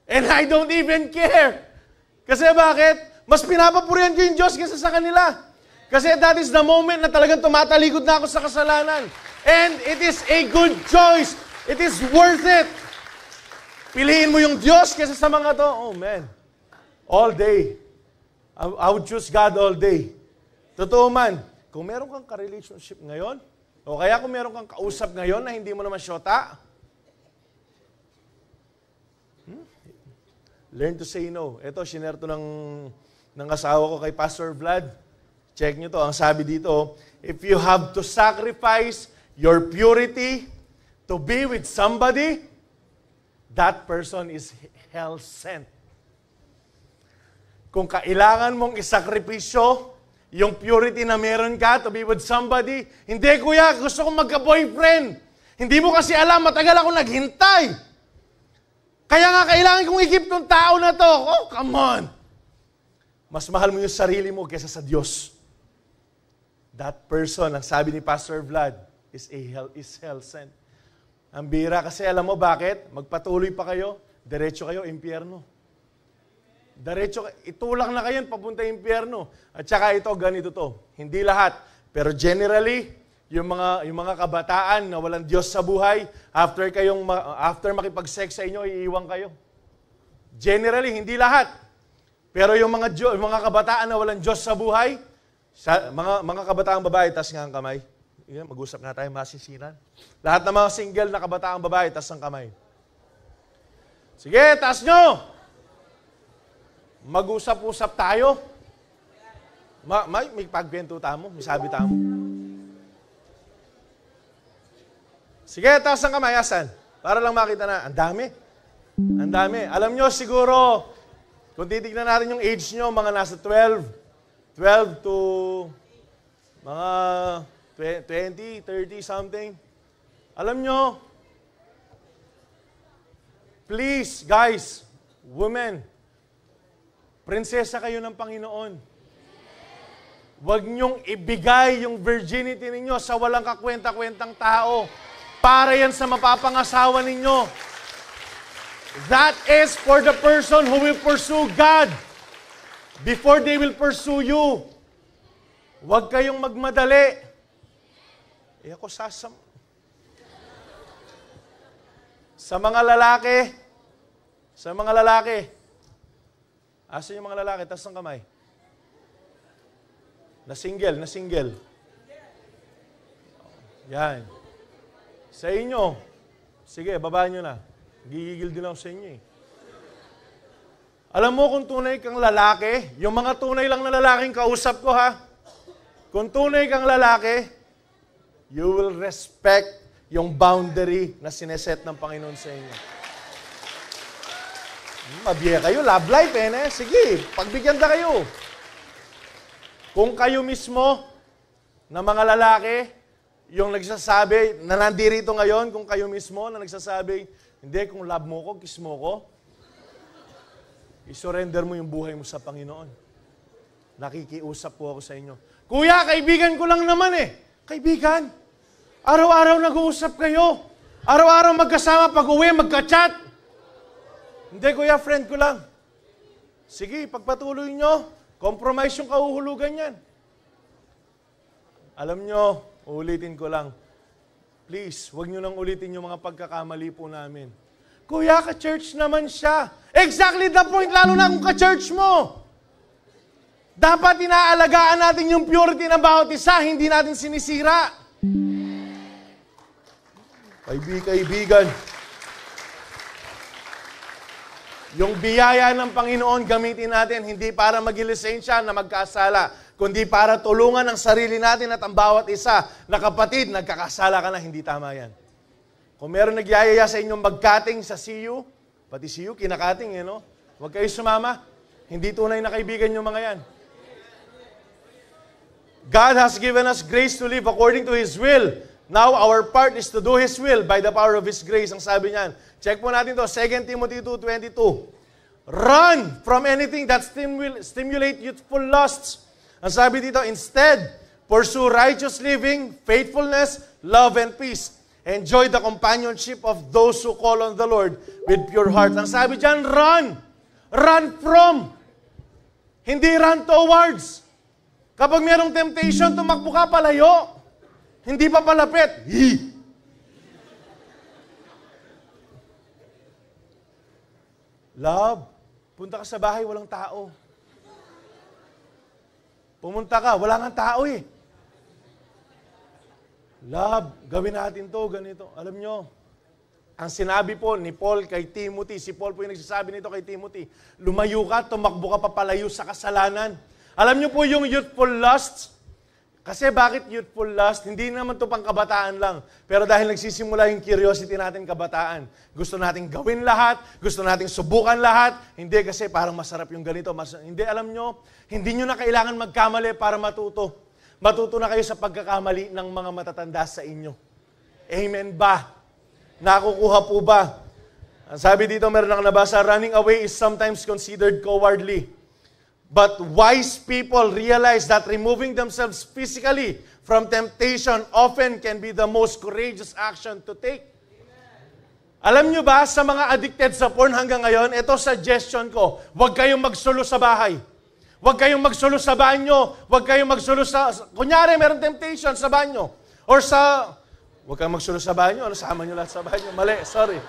And I don't even care. Kasi bakit? Mas pinapapurihan ko yung Diyos kaysa sa kanila. Kasi that is the moment na talagang tumatalikod na ako sa kasalanan. And it is a good choice. It is worth it. Piliin mo yung Diyos kaysa sa mga to. Oh man. All day. I would choose God all day. Totoo man. Kung meron kang ka-relationship ngayon, o kaya kung meron kang kausap ngayon na hindi mo naman syota, learn to say no. Ito, shinare to ng asawa ko kay Pastor Vlad. Check nyo to. Ang sabi dito, if you have to sacrifice your purity to be with somebody, that person is hell-sent. Kung kailangan mong isakripisyo yung purity na meron ka to be with somebody, hindi kuya, gusto kong magka-boyfriend. Hindi mo kasi alam, matagal ako naghintay. Kaya nga kailangan kong i-keep tong tao na to. Oh, come on. Mas mahal mo yung sarili mo kaysa sa Diyos. That person, ang sabi ni Pastor Vlad, is hell-sent. Ang bira kasi alam mo bakit? Magpatuloy pa kayo, diretso kayo, impyerno. Diretso, itulak na kayo, papunta impyerno. At saka ito, ganito to. Hindi lahat. Pero generally, yung mga kabataan na walang Diyos sa buhay, after makipag-sex sa inyo, iiwan kayo. Generally, hindi lahat. Pero yung mga kabataan na walang Diyos sa buhay, mga kabataan babae, taas nga ang kamay. Yeah, mag-usap nga tayo, masisinan. Lahat ng mga single na kabataang babae, taas ang kamay. Sige, taas nyo! Mag-usap-usap tayo. May pagkwento tamo, may sabi tamo. Sige, taas ang kamay, asan? Para lang makita na, ang dami. Ang dami. Alam nyo, siguro, kung titignan natin yung age nyo, mga nasa 12 to mga 20, 30 something. Alam nyo, please, guys, women, prinsesa kayo ng Panginoon. Huwag nyong ibigay yung virginity ninyo sa walang kakwenta-kwentang tao. Para yan sa mapapangasawa ninyo. That is for the person who will pursue God before they will pursue you. Huwag kayong magmadali. Ako sa mga lalaki, asan yung mga lalaki? Taas ng kamay. Na single. Yan. Sa inyo, sige, babaan nyo na. Gigigil din ako sa inyo eh. Alam mo kung tunay kang lalaki, yung mga tunay lang na lalaking kausap ko ha, kung tunay kang lalaki, you will respect yung boundary na sineset ng Panginoon sa inyo. Mabiya kayo, love life eh. Sige, pagbigyan na kayo. Kung kayo mismo, na mga lalaki, yung nagsasabi, na nandirito ngayon, kung kayo mismo na nagsasabi, hindi, kung love mo ko, kiss mo ko, isurrender mo yung buhay mo sa Panginoon. Nakikiusap po ako sa inyo. Kuya, kaibigan ko lang naman eh. Kaibigan, araw-araw nag-uusap kayo. Araw-araw magkasama, pag-uwi, magka-chat. Hindi, kuya, friend ko lang. Sige, pagpatuloy nyo, compromise yung kahuhulugan yan. Alam nyo, ulitin ko lang. Please, huwag nyo nang ulitin yung mga pagkakamali po namin. Kuya, ka-church naman siya. Exactly the point, lalo na kung ka-church mo. Dapat inaalagaan natin yung purity ng bawat isa, hindi natin sinisira. Kaibigan, yung biyaya ng Panginoon gamitin natin hindi para magilisensya na magkasala, kundi para tulungan ang sarili natin at ang bawat isa na kapatid, nagkakasala ka na, hindi tama yan. Kung meron nagyayaya sa inyong magkating sa CU, pati CU, kinakating no? Huwag kayo sumama. Hindi tunay na kaibigan yung mga yan. God has given us grace to live according to His will. Now, our part is to do His will by the power of His grace. Ang sabi niyan. Check po natin to 2 Timothy 2:22. Run from anything that stimulate youthful lusts. Ang sabi dito, instead, pursue righteous living, faithfulness, love, and peace. Enjoy the companionship of those who call on the Lord with pure heart. Ang sabi dyan, run. Run from. Hindi run towards. Kapag mayroong temptation, tumakbo ka palayo. Hindi pa palapit. Love, punta ka sa bahay, walang tao. Pumunta ka, wala nga tao eh. Love, gawin natin to, ganito. Alam nyo, ang sinabi po ni Paul kay Timothy, si Paul po yung nagsasabi nito kay Timothy, lumayo ka, tumakbo ka papalayo sa kasalanan. Alam nyo po yung youthful lusts, kasi bakit youthful lust? Hindi naman to pang kabataan lang. Pero dahil nagsisimula yung curiosity natin kabataan, gusto nating gawin lahat, gusto nating subukan lahat, hindi kasi parang masarap yung ganito. Hindi, alam nyo, hindi nyo na kailangan magkamali para matuto. Matuto na kayo sa pagkakamali ng mga matatanda sa inyo. Amen ba? Nakukuha po ba? Ang sabi dito, meron akong nabasa, running away is sometimes considered cowardly. But wise people realize that removing themselves physically from temptation often can be the most courageous action to take. Alam nyo ba, sa mga addicted sa porn hanggang ngayon, ito suggestion ko, huwag kayong magsulo sa bahay. Huwag kayong magsulo sa banyo. Huwag kayong magsulo sa... Kunyari, meron temptation sa banyo. Or sa... Huwag kayong magsulo sa banyo. Ano, sama nyo lahat sa banyo. Mali, sorry.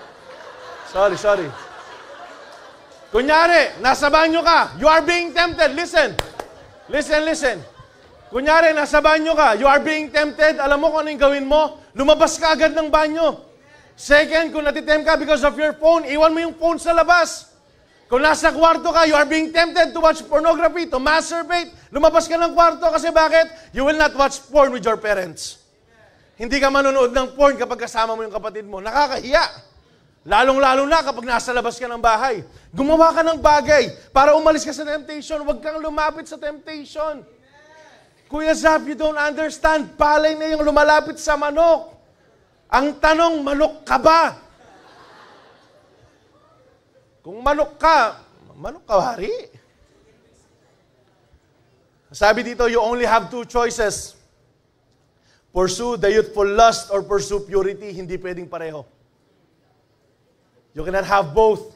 Sorry. Kunyari, nasa banyo ka. You are being tempted. Listen. Kunyari, nasa banyo ka, you are being tempted, alam mo kung ano yung gawin mo? Lumabas ka agad ng banyo. Second, kung natitempt ka because of your phone, iwan mo yung phone sa labas. Kung nasa kwarto ka, you are being tempted to watch pornography, to masturbate, lumabas ka ng kwarto kasi bakit? You will not watch porn with your parents. Hindi ka manonood ng porn kapag kasama mo yung kapatid mo. Nakakahiya. Lalong-lalo na kapag nasa labas ka ng bahay. Gumawa ka ng bagay para umalis ka sa temptation. Huwag kang lumapit sa temptation. Kuya Zap, you don't understand. Palay na yung lumalapit sa manok. Ang tanong, manok ka ba? Kung manok ka wari. Sabi dito, you only have two choices. Pursue the youthful lust or pursue purity. Hindi pwedeng pareho. You cannot have both.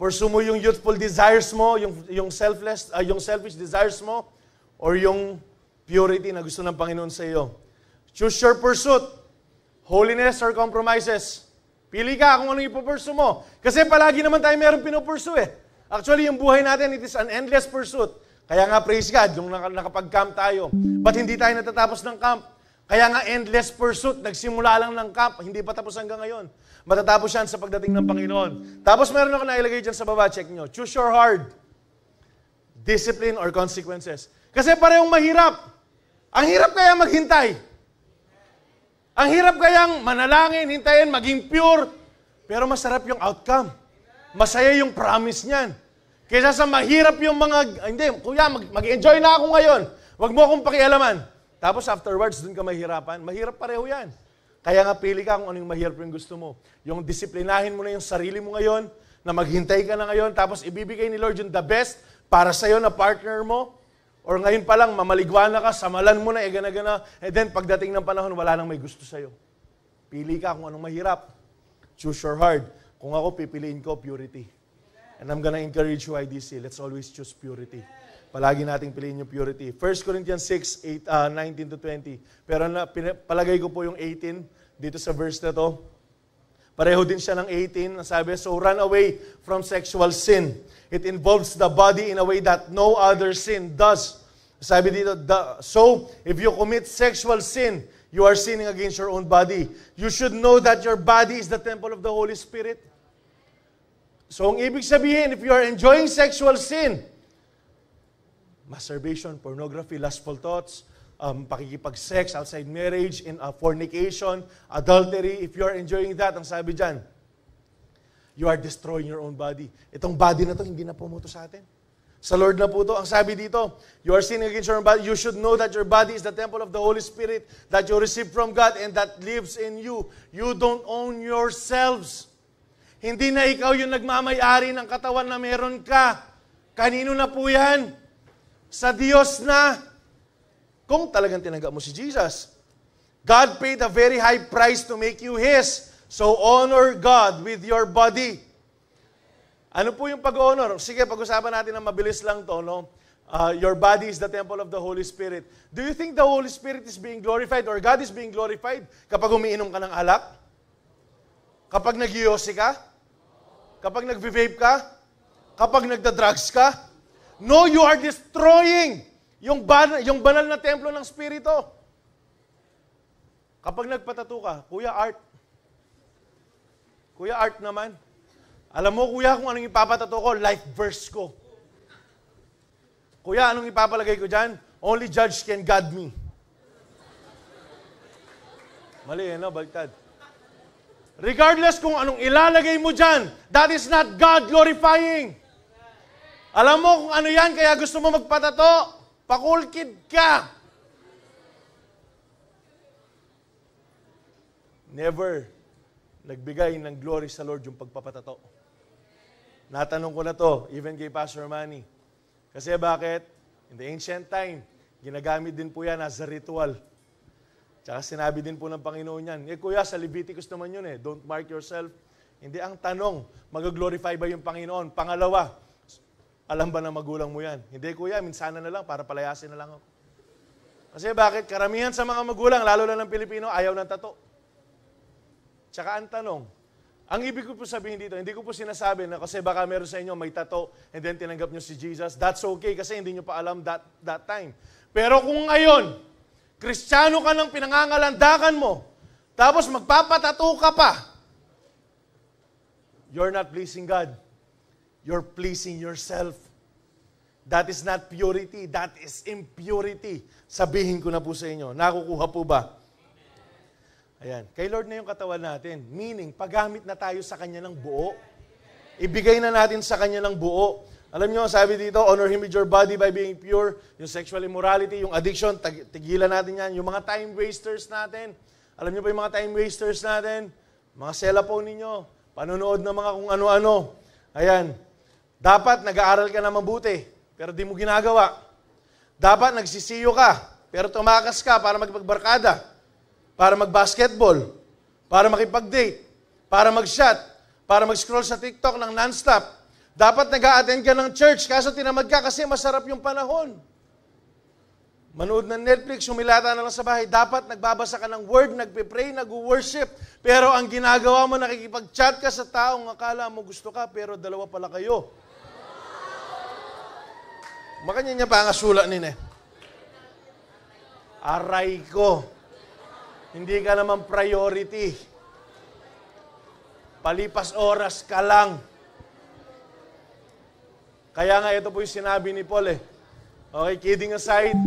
Pursue mo yung youthful desires mo, yung selfish desires mo, or yung purity na gusto ng Panginoon sa iyo. Choose your pursuit. Holiness or compromises. Pili ka kung anong ipupursue mo. Kasi palagi naman tayo mayroong pinupursue eh. Actually, yung buhay natin, it is an endless pursuit. Kaya nga, praise God, yung nakapag-camp tayo. Ba't hindi tayo natatapos ng camp? Kaya nga, endless pursuit. Nagsimula lang ng camp, hindi pa tapos hanggang ngayon. Matatapos yan sa pagdating ng Panginoon. Tapos meron ako nailagay dyan sa baba, check nyo. Choose your hard. Discipline or consequences. Kasi parehong mahirap. Ang hirap kaya maghintay. Ang hirap kayang manalangin, hintayin, maging pure, pero masarap yung outcome. Masaya yung promise niyan. Kaysa sa mahirap yung mga, hindi, kuya, mag-enjoy na ako ngayon. Huwag mo akong pakialaman. Tapos afterwards, dun ka mahirapan. Mahirap pareho yan. Kaya nga pili ka kung ano yung mahirap yung gusto mo. Yung disiplinahin mo na yung sarili mo ngayon, na maghintay ka na ngayon, tapos ibibigay ni Lord yung the best para sa'yo na partner mo. Or ngayon pa lang, mamaligwana ka, samalan mo na, gana-gana. And then, pagdating ng panahon, wala nang may gusto sa'yo. Pili ka kung anong mahirap. Choose your hard. Kung ako, pipiliin ko, purity. And I'm gonna encourage you, IDC, let's always choose purity. Palagi nating piliin yung purity. 1 Corinthians 6, 19 to 20. Pero palagay ko po yung 18 dito sa verse na to. Pareho din siya ng 18. Sabi, so run away from sexual sin. It involves the body in a way that no other sin does. Sabi dito, so if you commit sexual sin, you are sinning against your own body. You should know that your body is the temple of the Holy Spirit. So ang ibig sabihin, if you are enjoying sexual sin, masturbation, pornography, lustful thoughts, pakikipag-sex outside marriage, in fornication, adultery, if you are enjoying that, ang sabi dyan, you are destroying your own body. Itong body na to, hindi na po mo to sa atin. Sa Lord na po to. Ang sabi dito, you are sinning against your own body. You should know that your body is the temple of the Holy Spirit that you receive from God and that lives in you. You don't own yourselves. Hindi na ikaw yung nagmamayari ng katawan na meron ka. Kanino na po yan? Sa Diyos na. Kung talagang tinanggap mo si Jesus. God paid a very high price to make you His. So, honor God with your body. Ano po yung pag-honor? Sige, pag-usapan natin na mabilis lang to, no? Your body is the temple of the Holy Spirit. Do you think the Holy Spirit is being glorified or God is being glorified kapag umiinom ka ng alak? Kapag nag-yosi ka? Kapag nag-vape ka? Kapag nagda-drugs ka? No, you are destroying yung banal na templo ng Espiritu. Kapag nagpatato ka, Kuya Art naman. Alam mo, kuya, kung anong ipapatato ko, life verse ko. Kuya, anong ipapalagay ko dyan? Only judge can God me. Mali, no? Baliktad. Regardless kung anong ilalagay mo dyan, that is not God glorifying. Alam mo kung ano yan, kaya gusto mo magpatato, pakulkid ka. Never nagbigay ng glory sa Lord yung pagpapatato. Natanong ko na to, even kay Pastor Manny. Kasi bakit? In the ancient time, ginagamit din po yan as a ritual. Tsaka sinabi din po ng Panginoon yan. Kuya, sa Leviticus naman yun eh. Don't mark yourself. Hindi, ang tanong, mag-glorify ba yung Panginoon? Pangalawa, alam ba na magulang mo yan? Hindi, kuya, minsanan na lang para palayasin na lang ako. Kasi bakit? Karamihan sa mga magulang, lalo na ng Pilipino, ayaw ng tato. Tsaka ang tanong, ang ibig ko po sabihin dito, hindi ko po sinasabi na kasi baka meron sa inyo may tato and then tinanggap nyo si Jesus. That's okay kasi hindi nyo pa alam that time. Pero kung ngayon, Kristiyano ka ng pinangangalandakan mo, tapos magpapatato ka pa, you're not pleasing God. You're pleasing yourself. That is not purity. That is impurity. Sabihin ko na po sa inyo. Nakukuha po ba? Ayan. Kay Lord na yung katawan natin. Meaning, paggamit na tayo sa Kanya ng buo. Ibigay na natin sa Kanya ng buo. Alam nyo, sabi dito, honor Him with your body by being pure. Yung sexual immorality, yung addiction, tigilan natin yan. Yung mga time wasters natin. Alam nyo ba yung mga time wasters natin? Mga cellphone ninyo. Panonood ng mga kung ano-ano. Ayan. Dapat nag-aaral ka na mabuti, pero di mo ginagawa. Dapat nagsisiyo ka, pero tumakas ka para magpagbarkada, para mag-basketball, para makipag-date, para mag-shot, para mag-scroll sa TikTok ng non-stop. Dapat nag-a-attend ka ng church, kaso tinamad ka kasi masarap yung panahon. Manood ng Netflix, humilata na lang sa bahay. Dapat nagbabasa ka ng word, nagpe-pray, nag-worship. Pero ang ginagawa mo, nakikipag-chat ka sa taong akala mo gusto ka, pero dalawa pala kayo. Makanya niya pa ang asula nini. Aray ko. Hindi ka naman priority. Palipas oras ka lang. Kaya nga, ito po yung sinabi ni Paul Okay, kidding aside,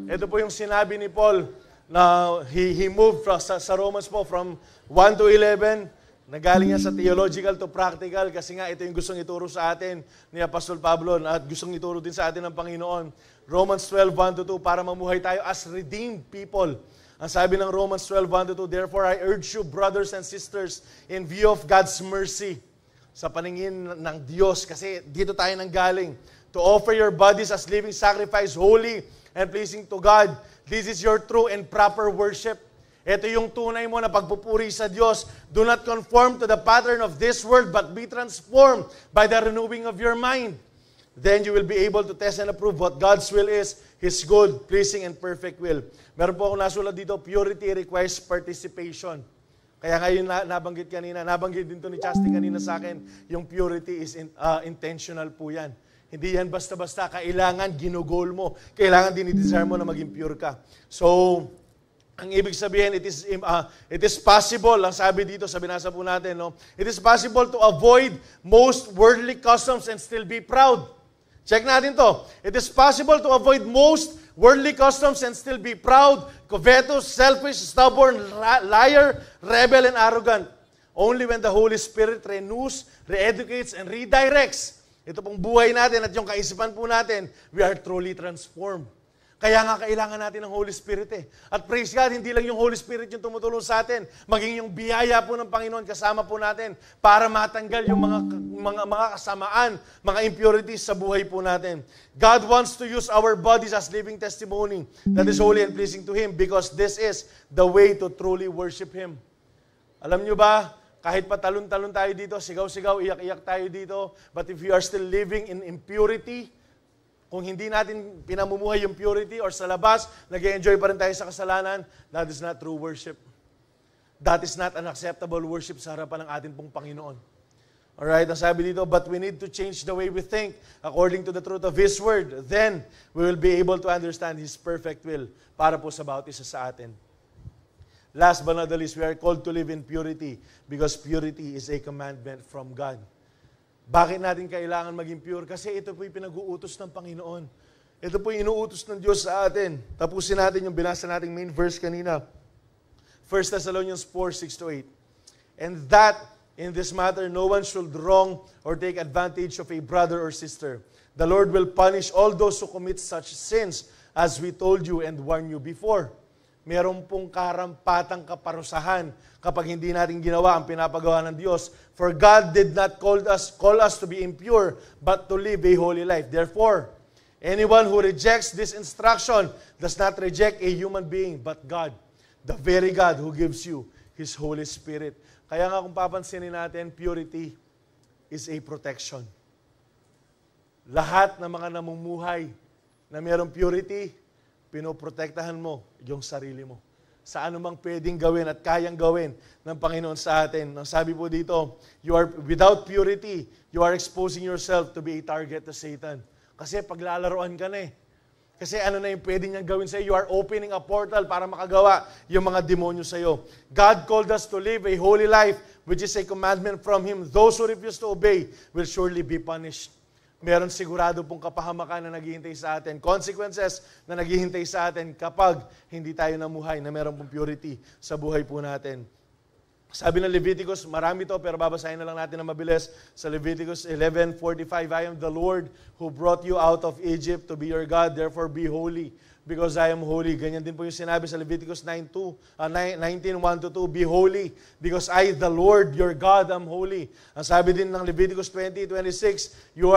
ito po yung sinabi ni Paul na he moved sa Romans po from 1 to 11, nagaling niya sa theological to practical kasi nga ito yung gustong ituro sa atin ni Apostol Pablo at gustong ituro din sa atin ng Panginoon. Romans 12, 1 to 2, para mamuhay tayo as redeemed people. Ang sabi ng Romans 12, 1 to 2, therefore I urge you, brothers and sisters, in view of God's mercy, sa paningin ng Diyos, kasi dito tayo nanggaling, to offer your bodies as living sacrifice, holy and pleasing to God. This is your true and proper worship. Ito yung tunay mo na pagpupuri sa Diyos. Do not conform to the pattern of this world, but be transformed by the renewing of your mind. Then you will be able to test and approve what God's will is, His good, pleasing, and perfect will. Meron po akong nasulat dito, purity requires participation. Kaya ngayon nabanggit din to ni Chastity kanina sa akin, yung purity is intentional po yan. Hindi yan basta-basta, kailangan ginugol mo. Kailangan dinidesire mo na maging pure ka. So, ang ibig sabihin, it is possible, ang sabi dito, sa binasa po natin, no? It is possible to avoid most worldly customs and still be proud. Check natin to. It is possible to avoid most worldly customs and still be proud, covetous, selfish, stubborn, liar, rebel, and arrogant. Only when the Holy Spirit renews, re-educates, and redirects ito pong buhay natin at yung kaisipan po natin, we are truly transformed. Kaya nga kailangan natin ng Holy Spirit At praise God, hindi lang yung Holy Spirit yung tumutulong sa atin, maging yung biyaya po ng Panginoon kasama po natin para matanggal yung mga kasamaan, mga impurities sa buhay po natin. God wants to use our bodies as living testimony that is holy and pleasing to Him because this is the way to truly worship Him. Alam nyo ba, kahit patalon-talon tayo dito, sigaw-sigaw, iyak-iyak tayo dito, but if we are still living in impurity, kung hindi natin pinamumuhay yung purity or sa labas, nag-enjoy pa rin tayo sa kasalanan, that is not true worship. That is not an acceptable worship sa harapan ng ating pong Panginoon. Alright, ang sabi dito, but we need to change the way we think according to the truth of His Word. Then, we will be able to understand His perfect will para po sa bawat isa sa atin. Last but not the least, we are called to live in purity because purity is a commandment from God. Bakit natin kailangan maging pure? Kasi ito po yung pinag-uutos ng Panginoon. Ito po yung inuutos ng Diyos sa atin. Tapusin natin yung binasa nating main verse kanina. 1 Thessalonians 4:6-8. And that, in this matter, no one should wrong or take advantage of a brother or sister. The Lord will punish all those who commit such sins as we told you and warned you before. Meron pong karampatang kaparusahan kapag hindi natin ginawa ang pinapagawa ng Diyos. For God did not call us to be impure, but to live a holy life. Therefore, anyone who rejects this instruction does not reject a human being, but God, the very God who gives you His Holy Spirit. Kaya nga kung papansinin natin, purity is a protection. Lahat ng mga namumuhay na mayroong purity, pinoprotektahan mo yung sarili mo. Sa anumang pwedeng gawin at kayang gawin ng Panginoon sa atin. Ang sabi po dito, you are without purity, you are exposing yourself to be a target to Satan. Kasi paglalaroan ka na Kasi ano na yung pwede niyang gawin sa'yo? You are opening a portal para makagawa yung mga demonyo sa'yo. God called us to live a holy life, which is a commandment from Him. Those who refuse to obey will surely be punished. Meron sigurado pong kapahamakan na naghihintay sa atin. Consequences na naghihintay sa atin kapag hindi tayo namuhay na meron pong purity sa buhay po natin. Sabi ng Leviticus, marami to pero babasahin na lang natin na mabilis. Sa Leviticus 11:45, I am the Lord who brought you out of Egypt to be your God, therefore be holy because I am holy. Ganyan din po yung sinabi sa Leviticus 19:1-2, be holy because I, the Lord, your God, am holy. Ang sabi din ng Leviticus 20:26, you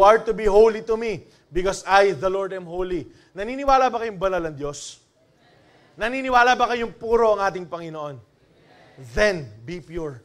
are to be holy to me because I, the Lord, am holy. Naniniwala ba kayong banal ang Diyos? Naniniwala ba kayong puro ang ating Panginoon? Then, be pure.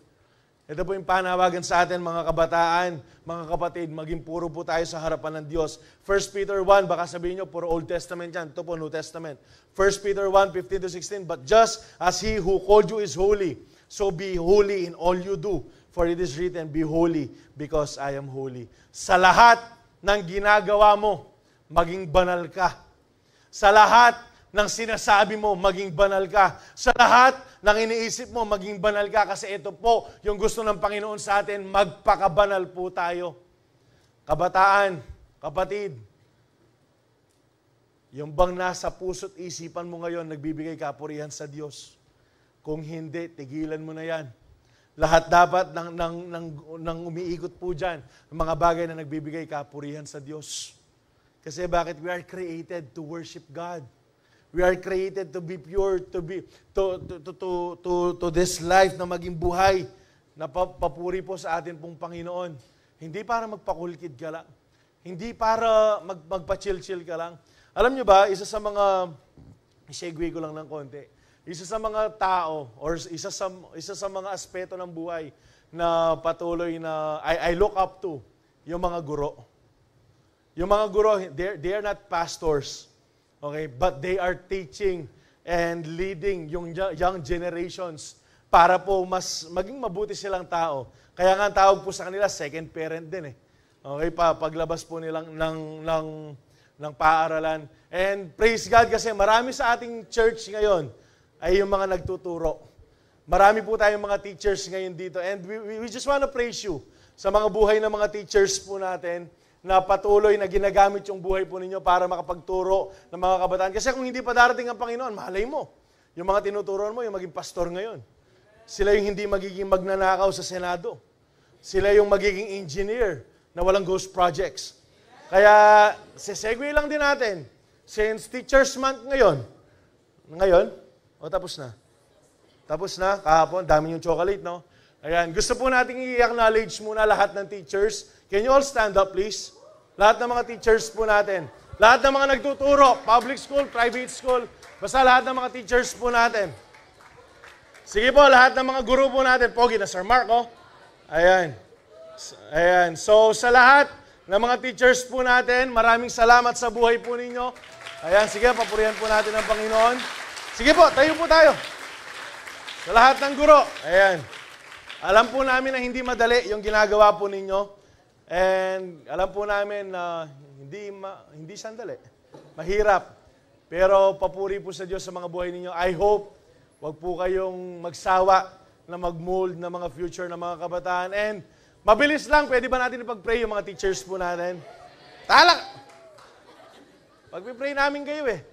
Ito po yung panawagan sa atin, mga kabataan, mga kapatid, maging puro po tayo sa harapan ng Diyos. 1 Peter 1, baka sabihin nyo, puro Old Testament yan. Ito po, New Testament. 1 Peter 1:15-16, but just as He who called you is holy, so be holy in all you do. For it is written, be holy because I am holy. Sa lahat ng ginagawa mo, maging banal ka. Sa lahat ng sinasabi mo, maging banal ka. Sa lahat ng iniisip mo, maging banal ka. Kasi ito po, yung gusto ng Panginoon sa atin, magpakabanal po tayo. Kabataan, kapatid, yung bang nasa puso't isipan mo ngayon, nagbibigay kapurihan sa Diyos. Kung hindi, tigilan mo na yan. Lahat dapat ng umiikot po dyan, mga bagay na nagbibigay kapurihan sa Diyos. Kasi bakit? We are created to worship God. We are created to be pure, to this life na maging buhay na papuri po sa atin pong Panginoon. Hindi para magpakulkid ka lang. Hindi para magpa-chill-chill ka lang. Alam nyo ba, isa sa mga, segue ko lang ng konti, isa sa mga tao or isa sa mga aspeto ng buhay na patuloy na I look up to, yung mga guro. Yung mga guro, they are not pastors. Okay, but they are teaching and leading yung young generations para po mas maging mabuti silang tao. Kaya nga ang tawag po sa kanila second parent din eh. Okay, paglabas po nilang ng paaralan. And praise God kasi marami sa ating church ngayon ay yung mga nagtuturo. Marami po tayong mga teachers ngayon dito. And we just want to praise you sa mga buhay ng mga teachers po natin na patuloy na ginagamit yung buhay po ninyo para makapagturo ng mga kabataan. Kasi kung hindi pa darating ang Panginoon, malay mo, yung mga tinuturuan mo, yung maging pastor ngayon. Sila yung hindi magiging magnanakaw sa Senado. Sila yung magiging engineer na walang ghost projects. Kaya, sesegue lang din natin. Since Teachers Month ngayon, tapos na. Tapos na, kahapon, dami yung chocolate, no? Ayan, gusto po natin i-acknowledge muna lahat ng teachers. Can you all stand up, please? Lahat ng mga teachers po natin. Lahat ng mga nagtuturo, public school, private school, basta lahat ng mga teachers po natin. Sige po, lahat ng mga guru po natin. Pogi na Sir Mark, oh. Ayan. Ayan. So, sa lahat ng mga teachers po natin, maraming salamat sa buhay po ninyo. Ayan, sige, papurihan po natin ang Panginoon. Sige po, tayo po tayo. Sa lahat ng guro. Ayan. Alam po namin na hindi madali yung ginagawa po ninyo. And alam po namin na hindi sandali. Mahirap. Pero papuri po sa Diyos sa mga buhay ninyo. I hope wag po kayong magsawa na mag-mold na mga future ng mga kabataan. And mabilis lang, pwede ba natin ipag-pray yung mga teachers po natin? Talak! Pag-pray namin kayo eh.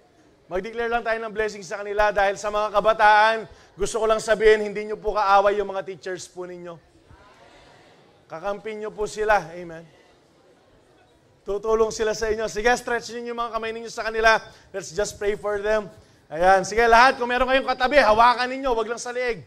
Mag-declare lang tayo ng blessings sa kanila dahil sa mga kabataan, gusto ko lang sabihin, hindi nyo po kaaway yung mga teachers po ninyo. Kakampin nyo po sila. Amen. Tutulong sila sa inyo. Sige, stretch nyo yung mga kamay ninyo sa kanila. Let's just pray for them. Ayan, sige, lahat, kung meron kayong katabi, hawakan ninyo, wag lang sa liig.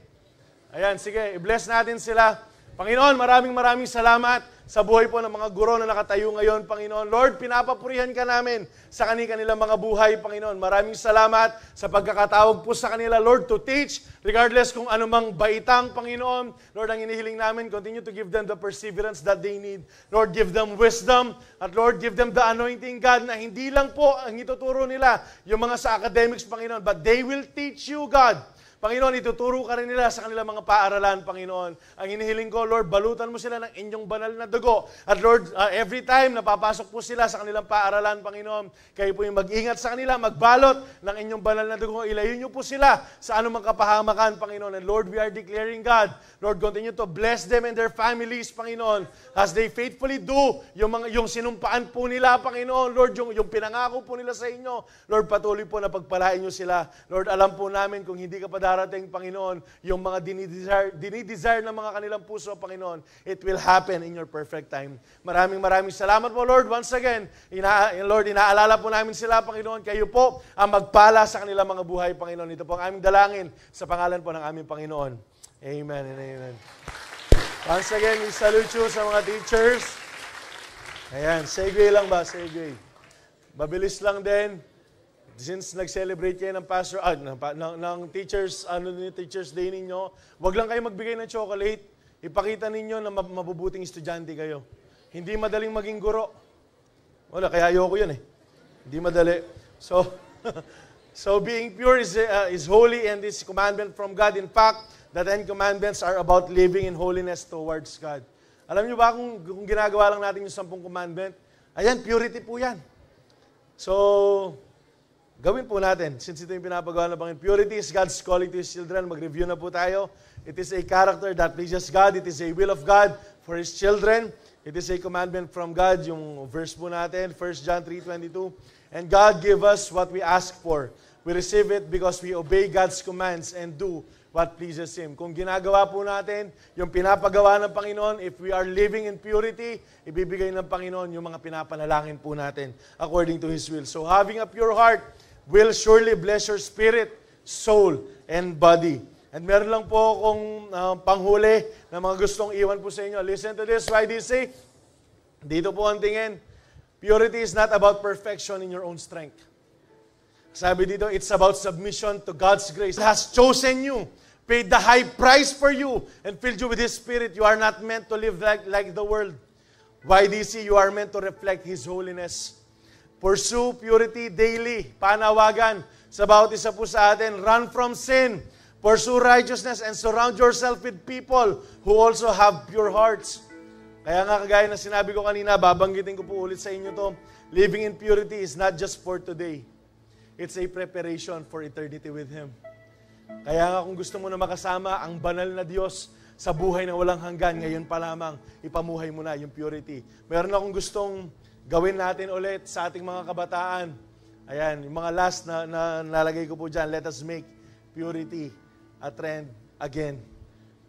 Ayan, sige, i-bless natin sila. Panginoon, maraming salamat sa buhay po ng mga guro na nakatayo ngayon, Panginoon. Lord, pinapapurihan ka namin sa kanilang mga buhay, Panginoon. Maraming salamat sa pagkakatawag po sa kanila, Lord, to teach, regardless kung anumang baitang, Panginoon. Lord, ang inihiling namin, continue to give them the perseverance that they need. Lord, give them wisdom, at Lord, give them the anointing, God, na hindi lang po ang ituturo nila, yung mga sa academics, Panginoon, but they will teach you, God, Panginoon, ituturo ka rin nila sa kanilang mga paaralan, Panginoon. Ang hinihiling ko, Lord, balutan mo sila ng inyong banal na dugo. At Lord, every time na papasok po sila sa kanilang paaralan, Panginoon, kayo po yung mag-ingat sa kanila, magbalot ng inyong banal na dugo. Ilayo niyo po sila sa anumang kapahamakan, Panginoon. And Lord, we are declaring, God, Lord, continue to bless them and their families, Panginoon, as they faithfully do yung sinumpaan po nila, Panginoon. Lord, yung pinangako po nila sa inyo. Lord, patuloy po na pagpalain niyo sila. Lord, alam po namin kung hindi ka pa darating, Panginoon, yung mga dinidesire ng mga kanilang puso, Panginoon, it will happen in your perfect time. Maraming salamat po, Lord. Once again, Lord, inaalala po namin sila, Panginoon. Kayo po ang magpala sa kanilang mga buhay, Panginoon. Ito po ang aming dalangin sa pangalan po ng aming Panginoon. Amen and amen. Once again, we salute you sa mga teachers. Ayan, segue lang ba? Segue. Mabilis lang din. Since nag-celebrate kayo ng pastor, ng teachers, Teachers Day ninyo, wag lang kayo magbigay ng chocolate. Ipakita ninyo na mabubuting estudyante kayo. Hindi madaling maging guro. Wala, kaya ayoko yun eh. Hindi madali. So being pure is holy and is commandment from God. In fact, the 10 commandments are about living in holiness towards God. Alam niyo ba kung ginagawa lang natin yung 10 commandment? Ayan, purity po yan. So, gawin po natin. Since ito yung pinapagawa na bangin. Purity is God's calling to His children. Mag-review na po tayo. It is a character that pleases God. It is a will of God for His children. It is a commandment from God. Yung verse po natin, 1 John 3:22. And God give us what we ask for. We receive it because we obey God's commands and do what pleases Him. Kung ginagawa po natin, yung pinapagawa ng Panginoon, if we are living in purity, ibibigay ng Panginoon yung mga pinapanalangin po natin according to His will. So having a pure heart will surely bless your spirit, soul, and body. And meron lang po akong panghuli na mga gustong iwan po sa inyo. Listen to this, why they say, dito po ang tingin, purity is not about perfection in your own strength. Sabi dito, it's about submission to God's grace. He has chosen you, paid the high price for you, and filled you with His Spirit. You are not meant to live like the world. YDC, you are meant to reflect His holiness. Pursue purity daily. Panawagan sa bawat isa po sa atin. Run from sin. Pursue righteousness and surround yourself with people who also have pure hearts. Kaya nga kagaya na sinabi ko kanina, babanggitin ko po ulit sa inyo to. Living in purity is not just for today. It's a preparation for eternity with Him. Kaya nga kung gusto mo na makasama ang banal na Diyos sa buhay na walang hanggan, ngayon pa lamang, ipamuhay mo na yung purity. Meron akong gustong gawin natin ulit sa ating mga kabataan. Ayan, yung mga last na nalagay ko po dyan, let us make purity a trend again.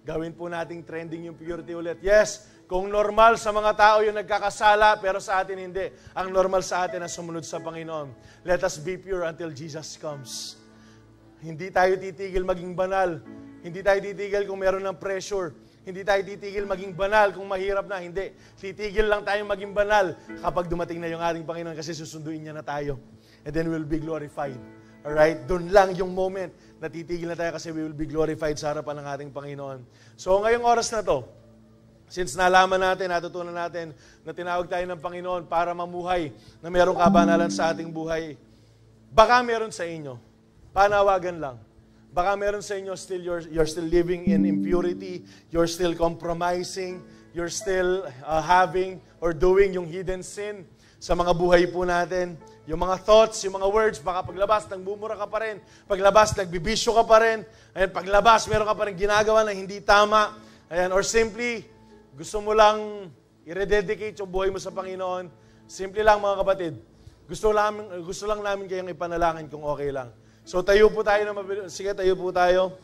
Gawin po nating trending yung purity ulit. Yes, kung normal sa mga tao yung nagkakasala, pero sa atin hindi. Ang normal sa atin na sumunod sa Panginoon. Let us be pure until Jesus comes. Hindi tayo titigil maging banal. Hindi tayo titigil kung meron ng pressure. Hindi tayo titigil maging banal kung mahirap na. Hindi. Titigil lang tayo maging banal kapag dumating na yung ating Panginoon kasi susunduin niya na tayo. And then we'll be glorified. Alright? Doon lang yung moment na titigil na tayo kasi we will be glorified sa harapan ng ating Panginoon. So ngayong oras na to, since nalaman natin, natutunan natin na tinawag tayo ng Panginoon para mamuhay na merong kabanalan sa ating buhay, baka meron sa inyo, panawagan lang, baka meron sa inyo still you're still living in impurity, you're still compromising, you're still having or doing yung hidden sin sa mga buhay po natin. Yung mga thoughts, yung mga words, baka paglabas, nagbumura ka pa rin. Paglabas, nagbibisyo ka pa rin. Ayan, paglabas, meron ka pa rin ginagawa na hindi tama. Ayan, or simply, gusto mo lang i-rededicate yung buhay mo sa Panginoon. Simple lang mga kapatid. Gusto lang namin kayong ipanalangin kung okay lang. So tayo po tayo na mabilis. Sige, tayo po tayo.